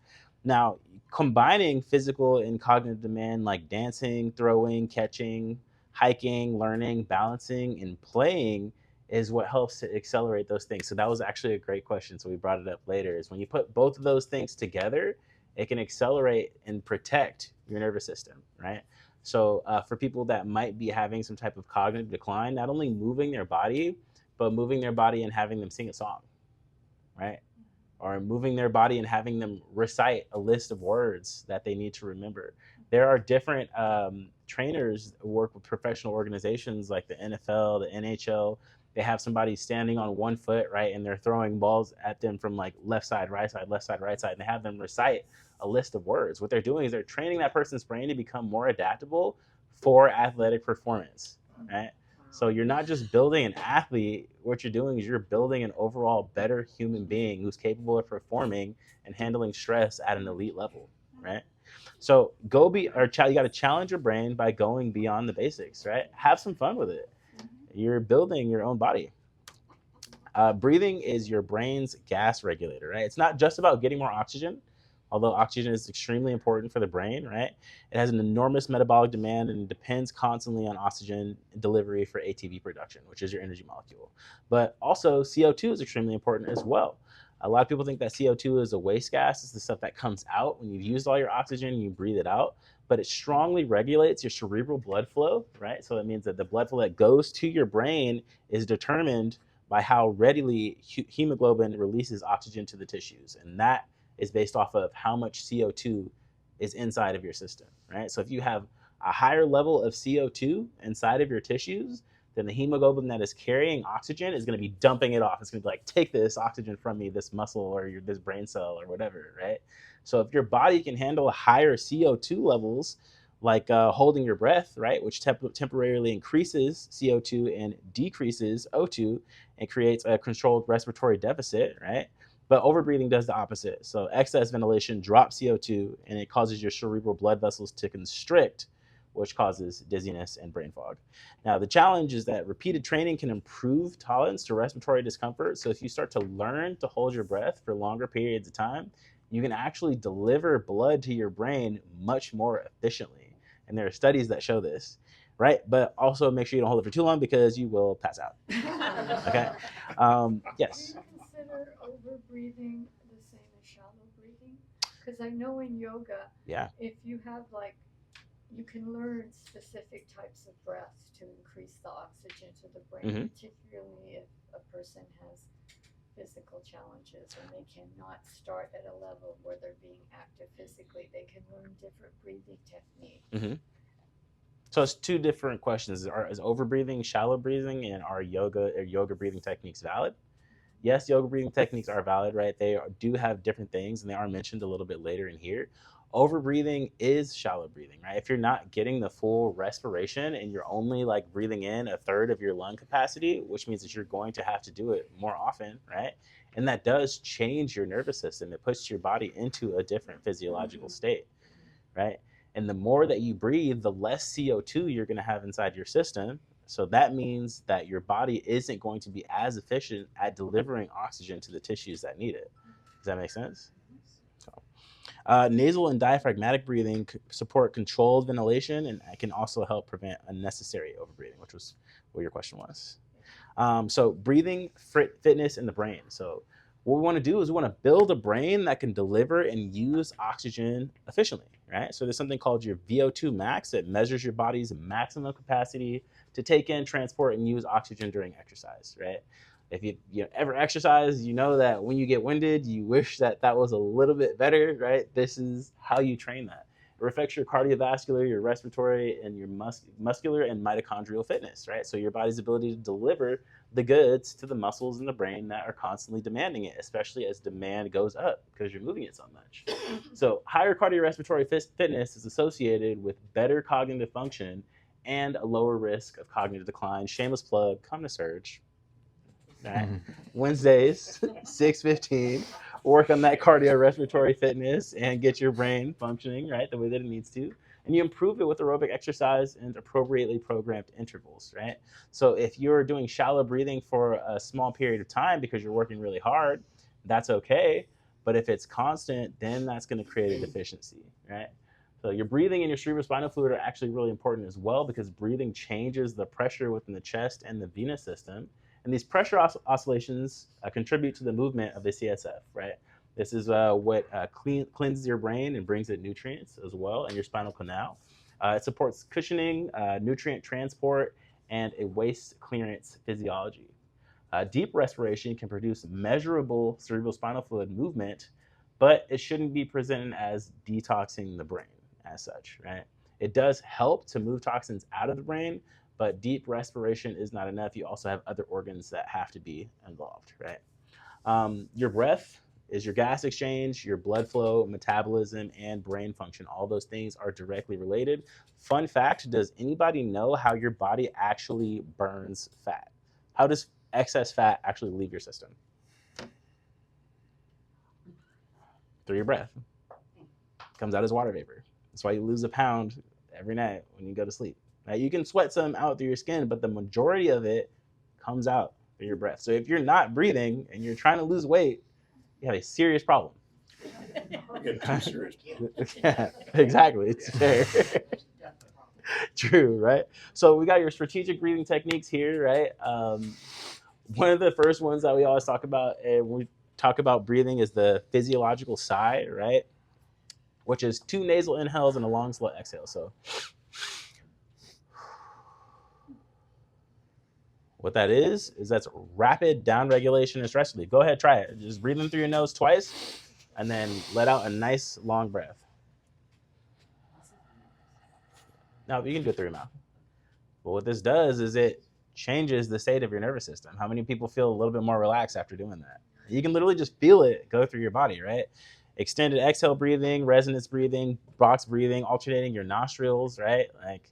Now, combining physical and cognitive demand like dancing, throwing, catching, hiking, learning, balancing, and playing is what helps to accelerate those things. So that was actually a great question. So we brought it up later. Is when you put both of those things together, it can accelerate and protect your nervous system, right? So for people that might be having some type of cognitive decline, not only moving their body, but moving their body and having them sing a song, right? Or moving their body and having them recite a list of words that they need to remember. There are different trainers who work with professional organizations like the NFL, the NHL. They have somebody standing on one foot, right, and they're throwing balls at them from like left side, right side, left side, right side, and they have them recite a list of words. What they're doing is they're training that person's brain to become more adaptable for athletic performance, right? So you're not just building an athlete. What you're doing is you're building an overall better human being who's capable of performing and handling stress at an elite level, right? So you got to challenge your brain by going beyond the basics, right? Have some fun with it. You're building your own body. Breathing is your brain's gas regulator, right? It's not just about getting more oxygen, although oxygen is extremely important for the brain, right? It has an enormous metabolic demand and depends constantly on oxygen delivery for ATP production, which is your energy molecule. But also, CO2 is extremely important as well. A lot of people think that CO2 is a waste gas. It's the stuff that comes out when you've used all your oxygen and you breathe it out. But it strongly regulates your cerebral blood flow, right? So it means that the blood flow that goes to your brain is determined by how readily hemoglobin releases oxygen to the tissues. And that is based off of how much CO2 is inside of your system, right? So if you have a higher level of CO2 inside of your tissues, then the hemoglobin that is carrying oxygen is going to be dumping it off. It's going to be like, take this oxygen from me, this muscle or this brain cell or whatever, right? So if your body can handle higher CO2 levels, like holding your breath, right, which temporarily increases CO2 and decreases O2 and creates a controlled respiratory deficit, right? But overbreathing does the opposite. So excess ventilation drops CO2 and it causes your cerebral blood vessels to constrict, which causes dizziness and brain fog. Now, the challenge is that repeated training can improve tolerance to respiratory discomfort. So if you start to learn to hold your breath for longer periods of time, you can actually deliver blood to your brain much more efficiently. And there are studies that show this, right? But also make sure you don't hold it for too long because you will pass out. Okay? Yes. Do you consider over breathing the same as shallow breathing? Because I know in yoga, Yeah. if you have you can learn specific types of breaths to increase the oxygen to the brain, particularly if a person has physical challenges and they cannot start at a level where they're being active physically. They can learn different breathing techniques. So it's two different questions. Is overbreathing, shallow breathing, and are yoga breathing techniques valid? Yes, yoga breathing techniques are valid, right? They do have different things, and they are mentioned a little bit later in here. Overbreathing is shallow breathing, right? If you're not getting the full respiration and you're only like breathing in a third of your lung capacity, which means that you're going to have to do it more often, right? And that does change your nervous system. It puts your body into a different physiological state, right? And the more that you breathe, the less CO2 you're going to have inside your system. So that means that your body isn't going to be as efficient at delivering oxygen to the tissues that need it. Does that make sense? Nasal and diaphragmatic breathing support controlled ventilation and can also help prevent unnecessary overbreathing, which was what your question was. So breathing fitness in the brain. So what we want to do is we want to build a brain that can deliver and use oxygen efficiently, right? So there's something called your VO2 max that measures your body's maximum capacity to take in, transport, and use oxygen during exercise, right? If you ever exercise, you know that when you get winded, you wish that was a little bit better, right? This is how you train that. It affects your cardiovascular, your respiratory, and your muscular and mitochondrial fitness, right? So your body's ability to deliver the goods to the muscles in the brain that are constantly demanding it, especially as demand goes up because you're moving it so much. So higher cardiorespiratory fitness is associated with better cognitive function and a lower risk of cognitive decline. Shameless plug, come to Surge. Right? Wednesdays, 6:15. Work on that cardiorespiratory fitness and get your brain functioning right the way that it needs to. And you improve it with aerobic exercise and appropriately programmed intervals, right? So if you're doing shallow breathing for a small period of time because you're working really hard, that's okay. But if it's constant, then that's going to create a deficiency, right? So your breathing and your cerebrospinal fluid are actually really important as well, because breathing changes the pressure within the chest and the venous system. And these pressure oscillations contribute to the movement of the CSF, right? This is what cleanses your brain and brings it nutrients as well, and your spinal canal. It supports cushioning, nutrient transport, and a waste clearance physiology. Deep respiration can produce measurable cerebrospinal fluid movement, but it shouldn't be presented as detoxing the brain as such, right? It does help to move toxins out of the brain, but deep respiration is not enough. You also have other organs that have to be involved, right? Your breath is your gas exchange, your blood flow, metabolism, and brain function. All those things are directly related. Fun fact, does anybody know how your body actually burns fat? How does excess fat actually leave your system? Through your breath. Comes out as water vapor. That's why you lose a pound every night when you go to sleep. Now, you can sweat some out through your skin, but the majority of it comes out through your breath. So if you're not breathing and you're trying to lose weight, you have a serious problem. Yeah, exactly. It's fair. True, right? So we got your strategic breathing techniques here, right? One of the first ones that we always talk about when we talk about breathing is the physiological sigh, right? Which is 2 nasal inhales and a long, slow exhale. So what that is that's rapid down regulation and stress relief. Go ahead, try it. Just breathe in through your nose twice and then let out a nice long breath. Now, you can do it through your mouth. But what this does is it changes the state of your nervous system. How many people feel a little bit more relaxed after doing that? You can literally just feel it go through your body, right? Extended exhale breathing, resonance breathing, box breathing, alternating your nostrils, right? Like,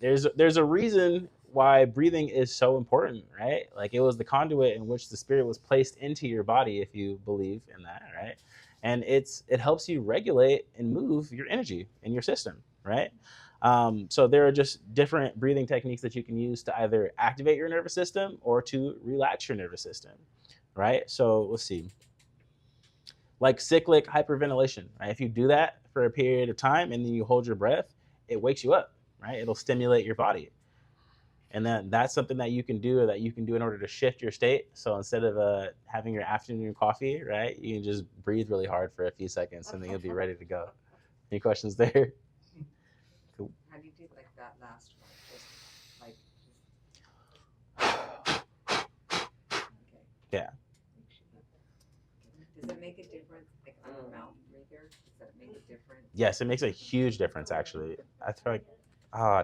there's a reason why breathing is so important, right? Like, it was the conduit in which the spirit was placed into your body, if you believe in that, right? And it helps you regulate and move your energy in your system, right? So there are just different breathing techniques that you can use to either activate your nervous system or to relax your nervous system, right? So let's see. Like cyclic hyperventilation, right? If you do that for a period of time and then you hold your breath, it wakes you up, right? It'll stimulate your body. And then that's something that you can do in order to shift your state. So instead of having your afternoon coffee, right, you can just breathe really hard for a few seconds and then you'll be ready to go. Any questions there? Cool. How do you do like that last one? Okay. Yeah. Does it make a difference, like on a mouth breather? Does that make a difference? Yes, it makes a huge difference, actually. I feel like,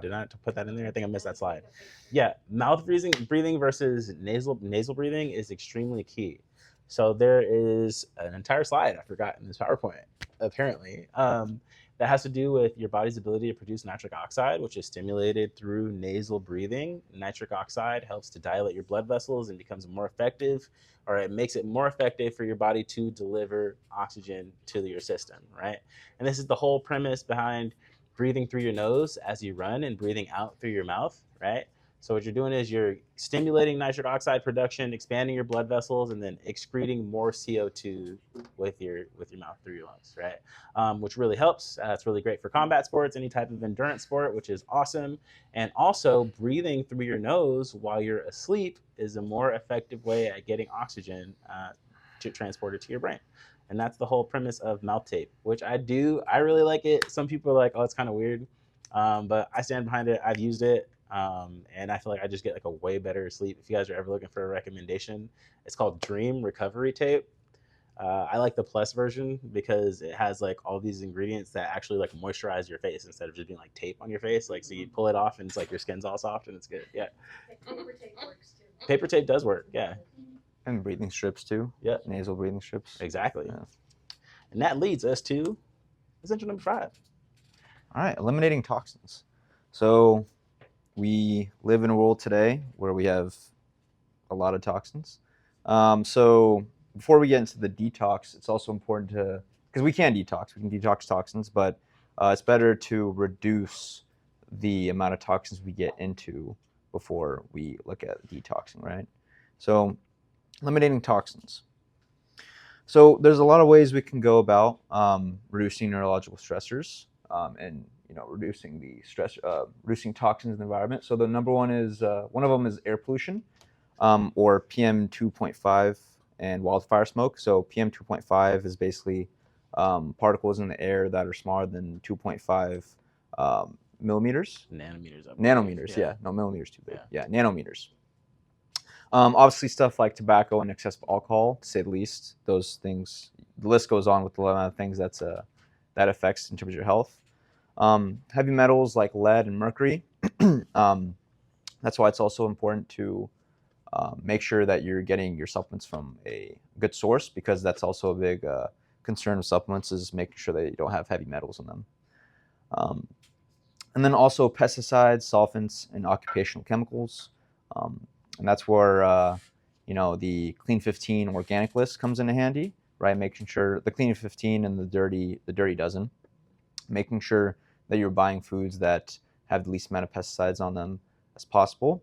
did I have to put that in there? I think I missed that slide. Yeah, mouth breathing versus nasal breathing is extremely key. So there is an entire slide I forgot in this PowerPoint, apparently, that has to do with your body's ability to produce nitric oxide, which is stimulated through nasal breathing. Nitric oxide helps to dilate your blood vessels and becomes more effective, or it makes it more effective for your body to deliver oxygen to your system, right? And this is the whole premise behind breathing through your nose as you run and breathing out through your mouth, right? So what you're doing is you're stimulating nitric oxide production, expanding your blood vessels, and then excreting more CO2 with your mouth through your lungs, right? Which really helps. It's really great for combat sports, any type of endurance sport, which is awesome. And also, breathing through your nose while you're asleep is a more effective way at getting oxygen to transport it to your brain. And that's the whole premise of mouth tape, which I really like it. Some people are like, oh, it's kind of weird. But I stand behind it. I've used it. And I feel like I just get like a way better sleep. If you guys are ever looking for a recommendation, it's called Dream Recovery Tape. I like the plus version because it has like all these ingredients that actually like moisturize your face instead of just being like tape on your face. Like, so you pull it off and it's like your skin's all soft and it's good. Yeah. Paper tape works too. Paper tape does work. Yeah. And breathing strips too. Yeah. Nasal breathing strips. Exactly. Yeah. And that leads us to essential number 5. All right, eliminating toxins. So we live in a world today where we have a lot of toxins. So before we get into the detox, it's also important because we can detox toxins, but it's better to reduce the amount of toxins we get into before we look at detoxing, right? So eliminating toxins. So there's a lot of ways we can go about reducing neurological stressors and reducing the stress, reducing toxins in the environment. So the number one is one of them is air pollution or PM 2.5 and wildfire smoke. So PM 2.5 is basically particles in the air that are smaller than 2.5 millimeters. Nanometers. I believe. Nanometers, yeah. No, millimeters too big. Yeah, nanometers. Obviously, stuff like tobacco and excessive alcohol, to say the least. Those things, the list goes on with a lot of things that affects in terms of your health. Heavy metals like lead and mercury. That's why it's also important to make sure that you're getting your supplements from a good source, because that's also a big concern of supplements, is making sure that you don't have heavy metals in them. And then also pesticides, solvents, and occupational chemicals. And that's where the Clean 15 organic list comes into handy, right? Making sure the Clean 15 and the Dirty Dozen, making sure that you're buying foods that have the least amount of pesticides on them as possible.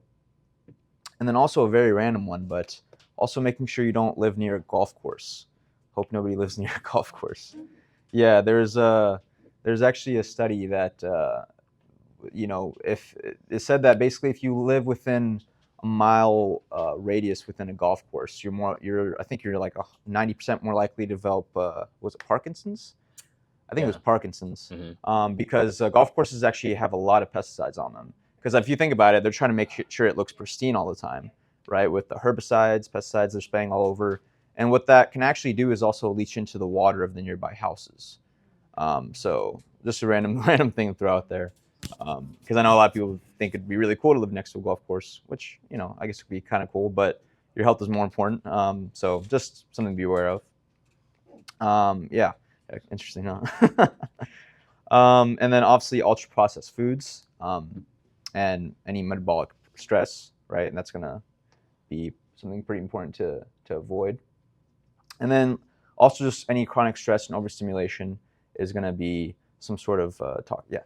And then also a very random one, but also making sure you don't live near a golf course. Hope nobody lives near a golf course. Yeah, there's actually a study that if it said that basically if you live within a mile radius within a golf course, I think you're like 90% more likely to develop was it Parkinson's? I think it was Parkinson's, because golf courses actually have a lot of pesticides on them. Because if you think about it, they're trying to make sure it looks pristine all the time, right? With the herbicides, pesticides they're spraying all over. And what that can actually do is also leach into the water of the nearby houses. So just a random thing to throw out there. Because I know a lot of people think it'd be really cool to live next to a golf course, which, I guess would be kind of cool, but your health is more important. So just something to be aware of. Yeah, interesting, huh? And then obviously ultra processed foods and any metabolic stress, right? And that's going to be something pretty important to avoid. And then also just any chronic stress and overstimulation is going to be some sort of talk. Yeah.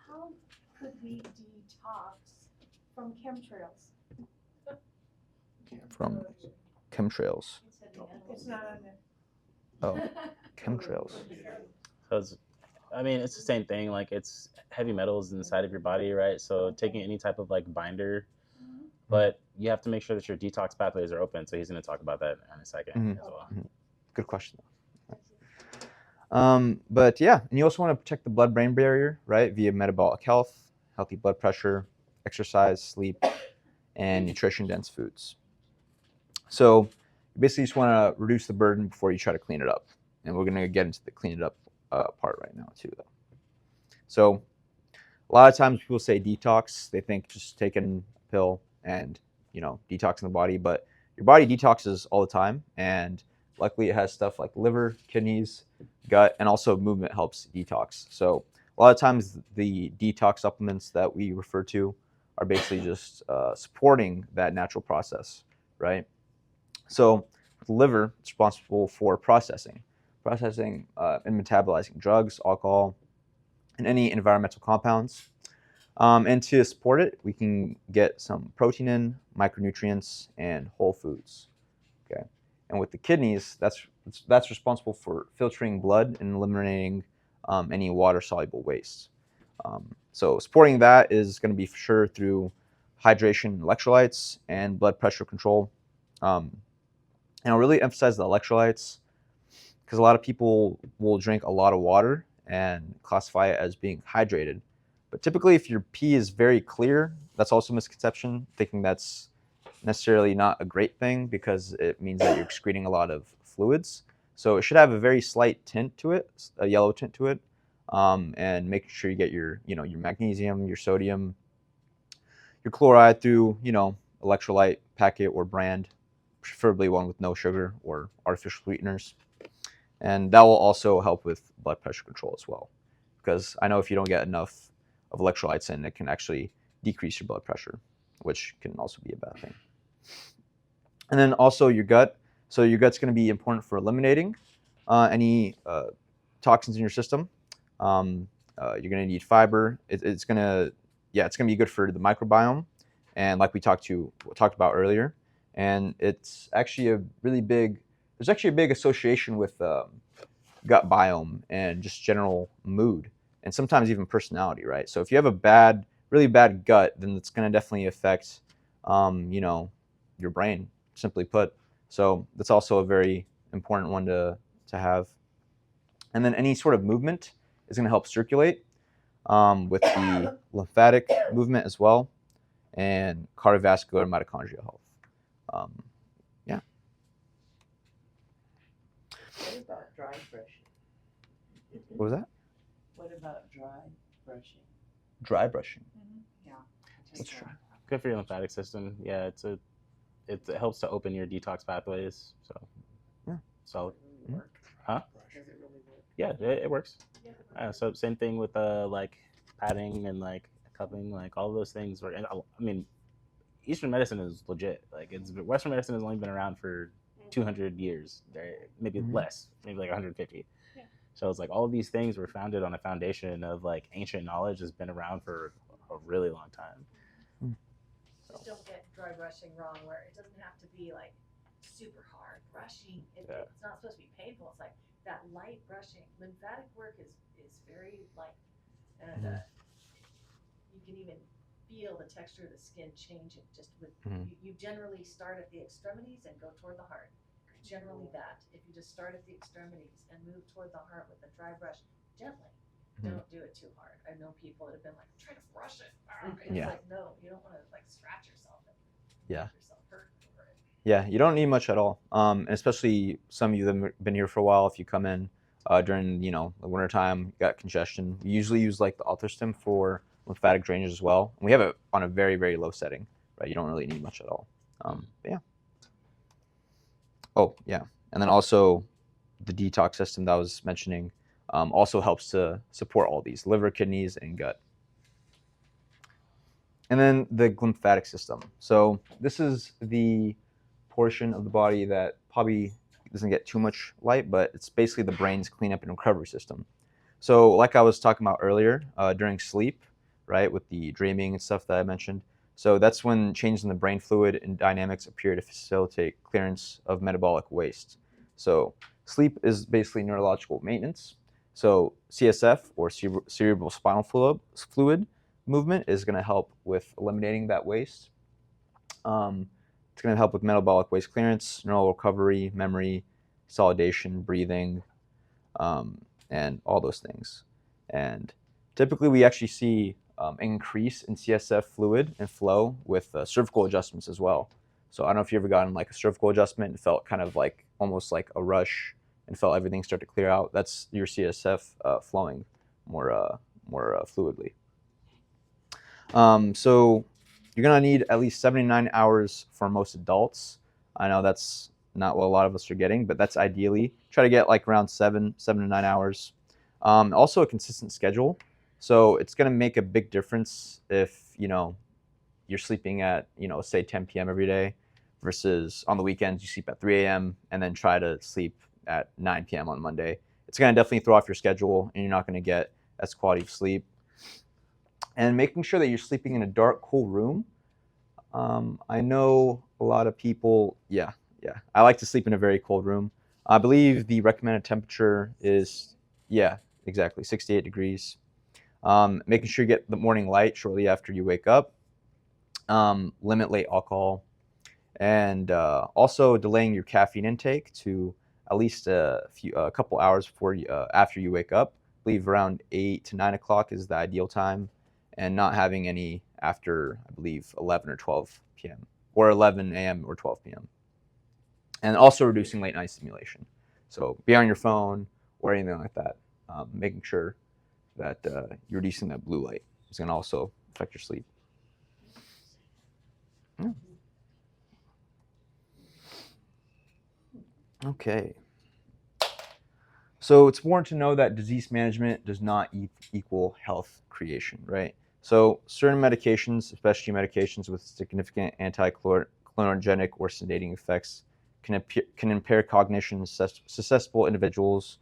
How could we detox from chemtrails? From chemtrails. It's not on there. Oh, chemtrails. So it's the same thing. Like, it's heavy metals inside of your body, right? So taking any type of like binder, but you have to make sure that your detox pathways are open. So he's going to talk about that in a second as well. Good question. But yeah, and you also want to protect the blood-brain barrier, right? Via metabolic health, healthy blood pressure, exercise, sleep, and nutrition-dense foods. So you basically just want to reduce the burden before you try to clean it up. And we're going to get into the clean it up part right now too, though. So a lot of times people say detox, they think just taking a pill and detoxing the body, but your body detoxes all the time, and luckily it has stuff like liver, kidneys, gut, and also movement helps detox. So a lot of times the detox supplements that we refer to are basically just supporting that natural process, right? So the liver is responsible for processing and metabolizing drugs, alcohol, and any environmental compounds. And to support it, we can get some protein in, micronutrients, and whole foods. Okay. And with the kidneys, that's responsible for filtering blood and eliminating any water-soluble waste. So supporting that is going to be for sure through hydration, electrolytes, and blood pressure control. And I'll really emphasize the electrolytes, because a lot of people will drink a lot of water and classify it as being hydrated. But typically, if your pee is very clear, that's also a misconception, thinking that's necessarily not a great thing, because it means that you're excreting a lot of fluids. So it should have a very slight tint to it, a yellow tint to it, and making sure you get your magnesium, your sodium, your chloride through, electrolyte packet or brand, preferably one with no sugar or artificial sweeteners. And that will also help with blood pressure control as well, because I know if you don't get enough of electrolytes in, it can actually decrease your blood pressure, which can also be a bad thing. And then also your gut. So your gut's going to be important for eliminating any toxins in your system. You're going to need fiber. It's going to be good for the microbiome, and like we talked about earlier. And it's actually there's actually a big association with gut biome and just general mood, and sometimes even personality, right? So if you have a really bad gut, then it's going to definitely affect, your brain, simply put. So that's also a very important one to have. And then any sort of movement is going to help circulate, with the lymphatic movement as well, and cardiovascular and mitochondrial health. Yeah. What about dry brushing? What was that? What about dry brushing? Dry brushing. Yeah. That's true. Good for your lymphatic system. Yeah, it helps to open your detox pathways. So Yeah. solid. Does it really work? Huh? Does it really work? Yeah, it works. So same thing with like padding and like cupping, like all those things. And I mean, Eastern medicine is legit. Like Western medicine has only been around for 200 years, maybe less, maybe like 150. Yeah. So it's like all of these things were founded on a foundation of like ancient knowledge that's been around for a really long time. Just don't get dry brushing wrong, where it doesn't have to be like super hard brushing. It's not supposed to be painful. It's like that light brushing. Lymphatic work is very light, and you can even feel the texture of the skin changing just with you generally start at the extremities and go toward the heart. Generally that. If you just start at the extremities and move toward the heart with a dry brush gently, don't do it too hard. I know people that have been like, I'm trying to brush it. It's like, no, you don't want to like scratch yourself and make yourself hurt over it. Yeah, you don't need much at all. And especially some of you that have been here for a while, if you come in during the winter time, got congestion. We usually use like the altar stem for lymphatic drainage as well. And we have it on a very, very low setting, right? You don't really need much at all. But yeah. Oh, yeah. And then also the detox system that I was mentioning also helps to support all these: liver, kidneys, and gut. And then the lymphatic system. So this is the portion of the body that probably doesn't get too much light, but it's basically the brain's cleanup and recovery system. So like I was talking about earlier, during sleep, right, with the dreaming and stuff that I mentioned, so that's when changes in the brain fluid and dynamics appear to facilitate clearance of metabolic waste. So sleep is basically neurological maintenance. So CSF, or cerebral spinal fluid movement, is going to help with eliminating that waste. It's going to help with metabolic waste clearance, neural recovery, memory, consolidation, breathing, and all those things. And typically we actually see an increase in CSF fluid and flow with cervical adjustments as well. So I don't know if you ever gotten like a cervical adjustment and felt kind of like almost like a rush and felt everything start to clear out. That's your CSF flowing more fluidly. So you're gonna need at least 79 hours for most adults. I know that's not what a lot of us are getting, but that's ideally. Try to get like around 7 to 9 hours. Also a consistent schedule. So it's gonna make a big difference if you're sleeping at say 10 p.m. every day versus on the weekends you sleep at 3 a.m. and then try to sleep at 9 p.m. on Monday. It's gonna definitely throw off your schedule and you're not gonna get as quality of sleep. And making sure that you're sleeping in a dark, cool room. I know a lot of people, I like to sleep in a very cold room. I believe the recommended temperature is, exactly, 68 degrees. Making sure you get the morning light shortly after you wake up. Limit late alcohol. And also delaying your caffeine intake to at least a couple hours after you wake up. I believe around 8 to 9 o'clock is the ideal time. And not having any after, I believe, 11 or 12 p.m. or 11 a.m. or 12 p.m. And also reducing late night stimulation. So be on your phone or anything like that. Making sure that you're reducing that blue light. It's going to also affect your sleep. Yeah. Okay. So it's important to know that disease management does not equal health creation, right? So certain medications, especially medications with significant anti-cholinergic or sedating effects, can impair cognition in susceptible individuals,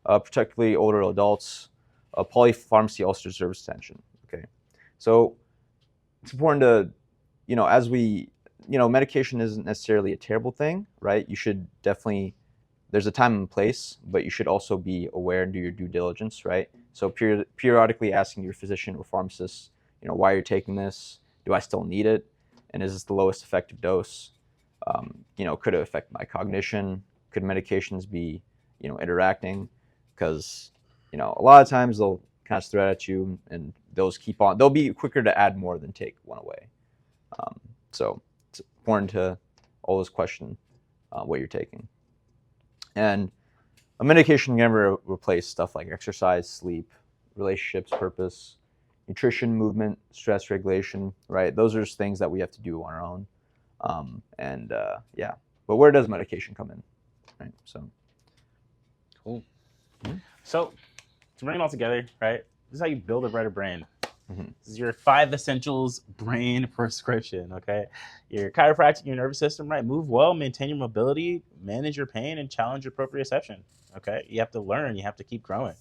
particularly older adults. a polypharmacy ulcer service extension. Okay, so it's important to, as we, medication isn't necessarily a terrible thing, right? You should definitely, there's a time and place, but you should also be aware and do your due diligence, right? So periodically asking your physician or pharmacist, why you're taking this, do I still need it, and is this the lowest effective dose? Could it affect my cognition? Could medications be, interacting? Because, a lot of times they'll kind of threat at you, and they'll be quicker to add more than take one away. So it's important to always question what you're taking. And a medication can never replace stuff like exercise, sleep, relationships, purpose, nutrition, movement, stress regulation, right? Those are just things that we have to do on our own. But where does medication come in, right? So, cool. So to bring it all together, right? This is how you build a better brain. This is your 5 essentials brain prescription, okay? Your chiropractic, your nervous system, right? Move well, maintain your mobility, manage your pain, and challenge your proprioception, okay? You have to learn. You have to keep growing.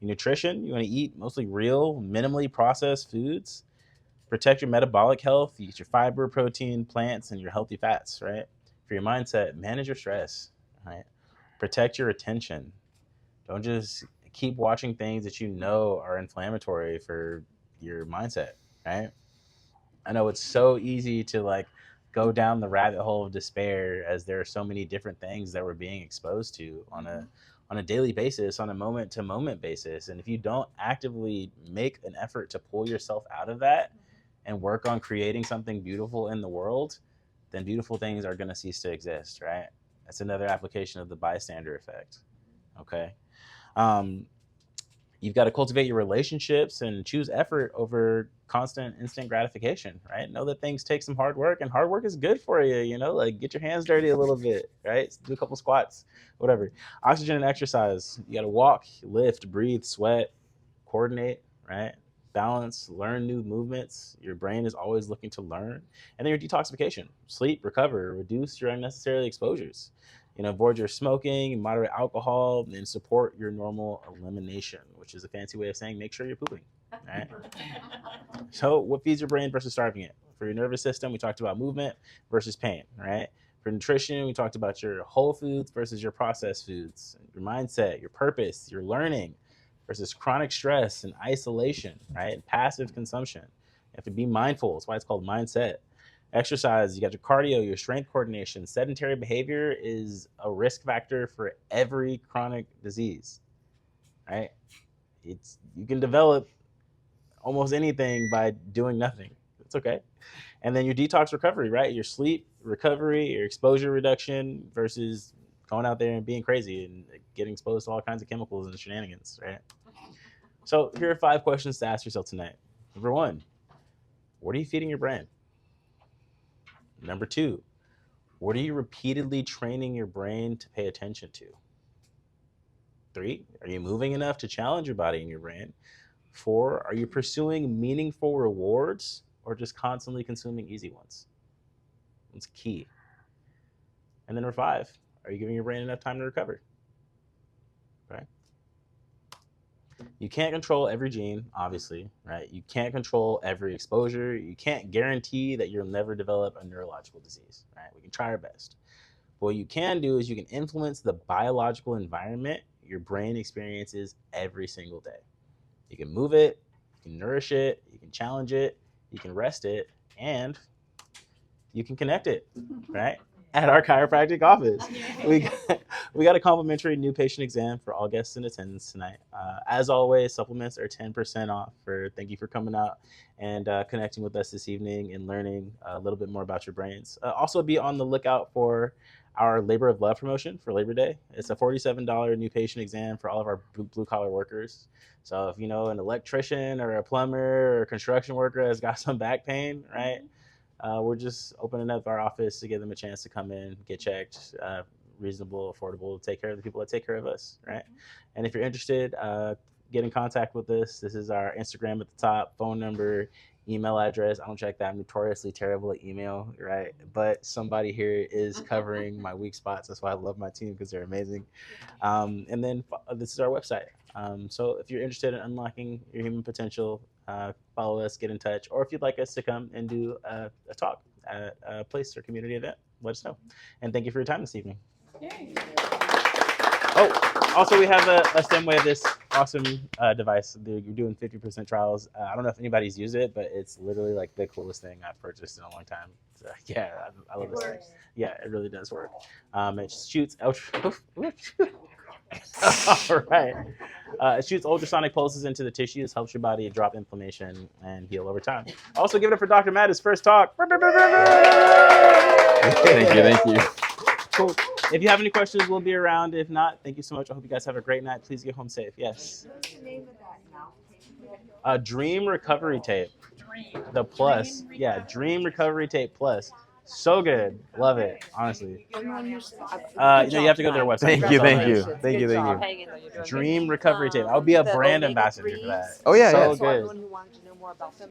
Your nutrition, you want to eat mostly real, minimally processed foods. Protect your metabolic health. You get your fiber, protein, plants, and your healthy fats, right? For your mindset, manage your stress, right? Protect your attention. Don't just keep watching things that you know are inflammatory for your mindset, right? I know it's so easy to like go down the rabbit hole of despair as there are so many different things that we're being exposed to on a daily basis, on a moment to moment basis. And if you don't actively make an effort to pull yourself out of that and work on creating something beautiful in the world, then beautiful things are going to cease to exist, right? That's another application of the bystander effect. Okay. You've got to cultivate your relationships and choose effort over constant instant gratification, right? Know that things take some hard work, and hard work is good for you, like get your hands dirty a little bit, right? Do a couple squats, whatever. Oxygen and exercise. You got to walk, lift, breathe, sweat, coordinate, right? Balance, learn new movements. Your brain is always looking to learn. And then your detoxification, sleep, recover, reduce your unnecessary exposures. Avoid your smoking, moderate alcohol, and support your normal elimination, which is a fancy way of saying make sure you're pooping. Right? So, what feeds your brain versus starving it? For your nervous system, we talked about movement versus pain, right? For nutrition, we talked about your whole foods versus your processed foods, your mindset, your purpose, your learning versus chronic stress and isolation, right? And passive consumption. You have to be mindful. That's why it's called mindset. Exercise, you got your cardio, your strength coordination. Sedentary behavior is a risk factor for every chronic disease, right? You can develop almost anything by doing nothing. It's okay. And then your detox recovery, right? Your sleep recovery, your exposure reduction versus going out there and being crazy and getting exposed to all kinds of chemicals and shenanigans, right? So here are 5 questions to ask yourself tonight. Number 1, what are you feeding your brain? Number 2, what are you repeatedly training your brain to pay attention to? 3, are you moving enough to challenge your body and your brain? 4, are you pursuing meaningful rewards or just constantly consuming easy ones? That's key. And then number 5, are you giving your brain enough time to recover? Okay. You can't control every gene, obviously, right? You can't control every exposure. You can't guarantee that you'll never develop a neurological disease, right? We can try our best. But what you can do is you can influence the biological environment your brain experiences every single day. You can move it, you can nourish it, you can challenge it, you can rest it, and you can connect it, right? At our chiropractic office. We got a complimentary new patient exam for all guests in attendance tonight. As always, supplements are 10% off. Thank you for coming out and connecting with us this evening and learning a little bit more about your brains. Also, be on the lookout for our Labor of Love promotion for Labor Day. It's a $47 new patient exam for all of our blue collar workers. So if you know an electrician or a plumber or a construction worker has got some back pain, right? We're just opening up our office to give them a chance to come in, get checked, reasonable, affordable, take care of the people that take care of us, right? And if you're interested, get in contact with us. This is our Instagram at the top, phone number, email address. I don't check that. I'm notoriously terrible at email, right? But somebody here is covering my weak spots. That's why I love my team because they're amazing. And then this is our website. So if you're interested in unlocking your human potential, follow us, get in touch, or if you'd like us to come and do a talk at a place or community event, let us know. And thank you for your time this evening. Yay. Oh, also we have a STEMway of this awesome device. You're doing 50% trials. I don't know if anybody's used it, but it's literally like the coolest thing I've purchased in a long time. So, yeah, I love this. Yeah, it really does work. It shoots ultra. All right. It shoots ultrasonic pulses into the tissues, helps your body drop inflammation and heal over time. Also, give it up for Dr. Matt, his first talk. Thank you. Cool. If you have any questions, we'll be around. If not, thank you so much. I hope you guys have a great night. Please get home safe. Yes. What's the name of that mouth tape? Dream Recovery Tape. The Plus. Yeah, Dream Recovery Tape Plus. So good. Love it, honestly. You have to go to their website. Thank you. Dream Recovery Tape. I would be a brand ambassador for that. Oh, yeah, So yeah. good. Anyone who wanted to know more about them.